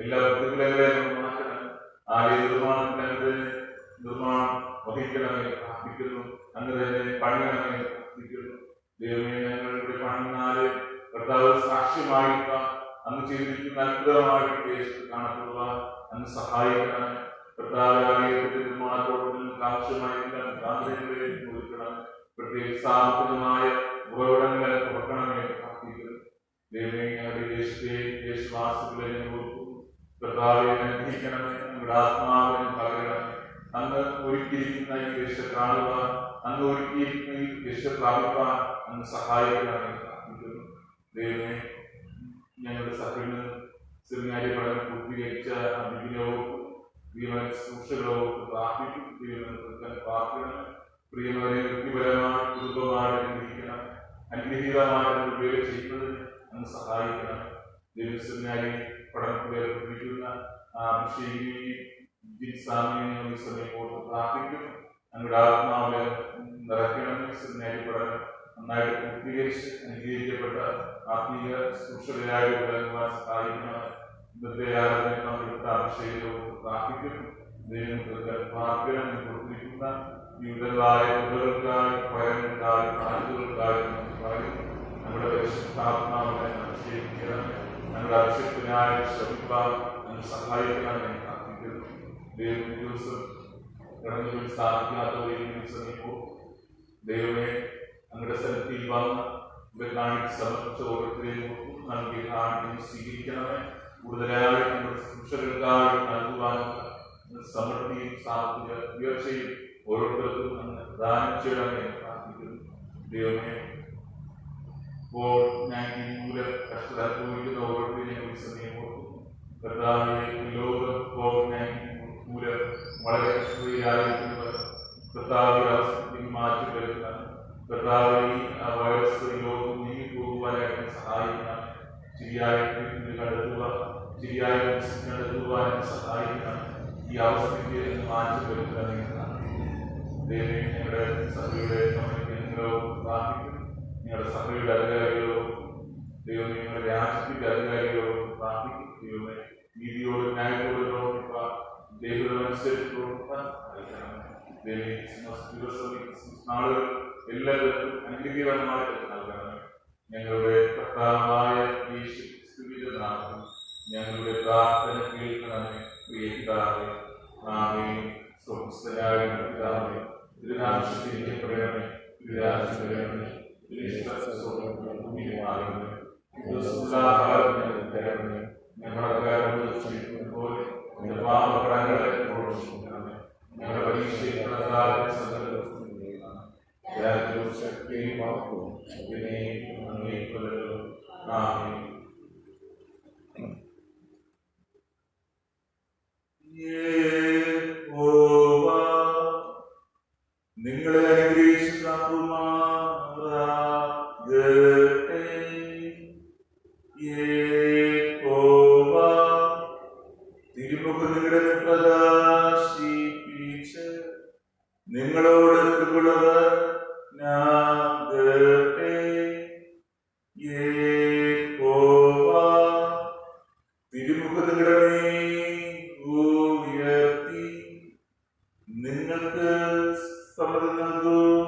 Speaker 5: എല്ലാ പ്രതികൂലങ്ങളെയും ഒന്ന് മാറ്റണം. ആലയ നിർമ്മാണം വഹിക്കണമേ പ്രാർത്ഥിക്കുന്നു. അന്ന് തന്നെ പണിയണമേ പ്രാർത്ഥിക്കുന്നു. ദൈവമേ ഞങ്ങളുടെ പണിനാല് കർത്താവ് സാക്ഷ്യമായിരിക്കാൻ, അന്ന് ചെയ്തിരിക്കുന്ന അത്ഭുതമായിട്ട് കാണപ്പെടുവാൻ അന്ന് സഹായിക്കണമേ. കർത്താവ് ആലയത്തിന്റെ നിർമ്മാണത്തോടൊപ്പം ആവശ്യമായിരിക്കാൻ താല്പര്യങ്ങളെയും കൊടുക്കണം. പ്രത്യേകിച്ച് സാമ്പത്തികമായ ഉറവിടങ്ങളെ തുറക്കണമേ പ്രാർത്ഥിക്കുന്നു. ദൈവമേ ഞങ്ങളുടെ ദേശത്തെയും ദേശവാസികളെയും ഓർക്കുന്നു. കർത്താവെ അനുഗ്രഹിക്കണമേ. ഞങ്ങളുടെ ആത്മാവിനെ പകരണമേ. അങ്ങ് ഒരുക്കിയിരിക്കുന്ന ഈ ദേശം കാണുവാൻ, അങ്ങ് ഒരുക്കിയിരിക്കുന്ന ഈ ദേശം പ്രാപിപ്പാൻ അങ്ങ് സഹായിക്കണമെന്ന് പ്രാർത്ഥിക്കുന്നു. ദൈവമേ ഞങ്ങളുടെ സഭയിൽ നിന്ന് സെമിനാരി പഠനം പൂർത്തീകരിച്ച അഭിനയവും പ്രിയമായ ശുശ്രൂഷകളോ പ്രാർത്ഥിക്കും. ദൈവം പ്രാർത്ഥിക്കണം. പ്രിയമാരെ വ്യക്തിപരമായി കുടുംബമായിട്ട് ഇരിക്കണം. അനുഗ്രഹീതമായിട്ട് ഉപയോഗ ചെയ്യുന്നതിന് അങ്ങ് സഹായിക്കണം. ദൈവസ്വനായി പഠനത്തിൽ ഏർപ്പെട്ടിരിക്കുന്ന സ്വാമിയെയും ഈ സമയത്ത് പ്രാർത്ഥിക്കും. ഞങ്ങളുടെ ആത്മാവിനെ നിറയ്ക്കണം. സ്വാമിയായി പഠനം നന്നായിട്ട് പൂർത്തീകരിച്ച് അനുഗ്രഹിക്കപ്പെട്ട ആത്മീയ ശുശ്രൂഷകരായി വിളങ്ങുവാൻ സഹായിക്കണം. ഇന്നത്തെ ആരാധന അഭിഷേകവും പ്രാർത്ഥിക്കും. ദൈവങ്ങൾക്ക് പ്രാർത്ഥന കൊടുത്തിരിക്കുന്ന വിവിധങ്ങളായ മുതലുകൾക്കായി ഭയങ്ങൾക്കായി ആളുകൾക്കായി നമ്മുടെ പരിശുദ്ധാത്മാവിനെ അഭിഷേകിക്കണം. ഞങ്ങളുടെ അഭിഷേകത്തിനായി ശ്രമിക്കാൻ ഞങ്ങൾ സഹായിക്കാൻ ഞാൻ പ്രാർത്ഥിക്കുന്നു. ദൈവം ദിവസം കടന്നുപോയി സ്ഥാപിക്കാത്തവരെയും ശ്രമിക്കൂ. ദൈവമേ, ഞങ്ങളുടെ സ്ഥലത്തിൽ വന്ന് ഇവിടെ കാണിച്ച് സമർപ്പിച്ച ഓരോരുത്തരെയും നൽകി കാണിച്ച് സ്വീകരിക്കണമേ. കൂടുതലായി നമ്മുടെ ശുശ്രൂഷകൾക്കായി നൽകുവാനും സമൃദ്ധിയും സാമ്പത്തിക ഉയർച്ചയും ഓരോരുത്തർക്കും അങ്ങ് പ്രദാനം ചെയ്യണമെന്ന് പ്രാർത്ഥിക്കുന്നു. ദൈവമേ, ഇപ്പോൾ ഞാൻ ഈ മൂലം കഷ്ടത അനുഭവിക്കുന്ന ഓരോരുത്തരെയും ഈ സമയം ഓർക്കുന്നു. കർത്താവേ, ലോകം മൂലം വളരെ കഷ്ടതയിലായിരിക്കുന്നവർ കർത്താവെ അവസ്ഥയ്ക്ക് മാറ്റി വരുന്ന കർത്താവെ ആ വൈറസ് ലോകം നീങ്ങിപ്പോകുവാനായിട്ട് സഹായിക്കണം. ശരിയായ ട്രീറ്റ്മെന്റ് കണ്ടെത്തുക, ശരിയായ മെഡിസിൻ കണ്ടെത്തുവാനായിട്ട് സഹായിക്കണം. ഈ അവസ്ഥയ്ക്ക് മാറ്റം വരുത്തണമെന്ന് ദൈവമേ, ഞങ്ങളുടെ സഭയുടെ നിങ്ങളോ പ്രാർത്ഥിക്കും. ഞങ്ങളുടെ സഭയുടെ അധികാരികളോ ദൈവമേ, ഞങ്ങളുടെ രാജ്യത്തിന്റെ അധികാരികളോ പ്രാർത്ഥിക്കും. ദൈവമേ, നീതിയോട് ന്യായത്തോടുള്ള ദൈവമനുസരിച്ച് പ്രവർത്തിക്കാൻ നാളുകൾ എല്ലാവർക്കും അനുഗ്രഹീതമായിട്ട് നൽകണം. ഞങ്ങളുടെ കർത്താവായ യേശുവിന്റെ നാമത്തിൽ ഞങ്ങളുടെ പ്രാർത്ഥന കേൾക്കണമേ. പ്രിയപിതാവേ, ആമേൻ. സ്വസ്ഥനായ പിതാവേ, തിരുനാമത്തിരിക്കപ്പെടണമേ. തിരുരാജ്യമേ, ഞങ്ങളുടെ പോലെ പാപകടങ്ങളെ പ്രവർത്തിക്കണമേ. ഞങ്ങളുടെ പരീക്ഷയിൽ ശക്തിയും വാക്കും നിങ്ങളെ അനുഗ്രഹിച്ചു തിരുമുഖങ്ങളുടെ പ്രകാശിപ്പിച്ച് നിങ്ങളോട് കൃപയുള്ളത് തിരുമുഖങ്ങളുടെ ഉയർത്തി നിങ്ങൾക്ക് സമ്മതം നൽകുമാറാകട്ടെ.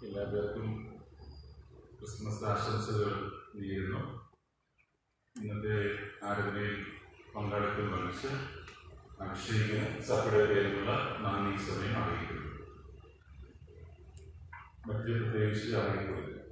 Speaker 5: എല്ലാവർക്കും ക്രിസ്മസ് ആശംസകൾ നേരുന്നു. ഇന്നത്തെ ആരാധനയിൽ പങ്കാളിത്തം വഹിച്ച് അഭിഷേക സഭയുടെ പേരിലുള്ള നന്ദി സമയം അറിയിക്കുന്നു. മറ്റു പ്രത്യേകിച്ച് അറിയിക്കുന്നത്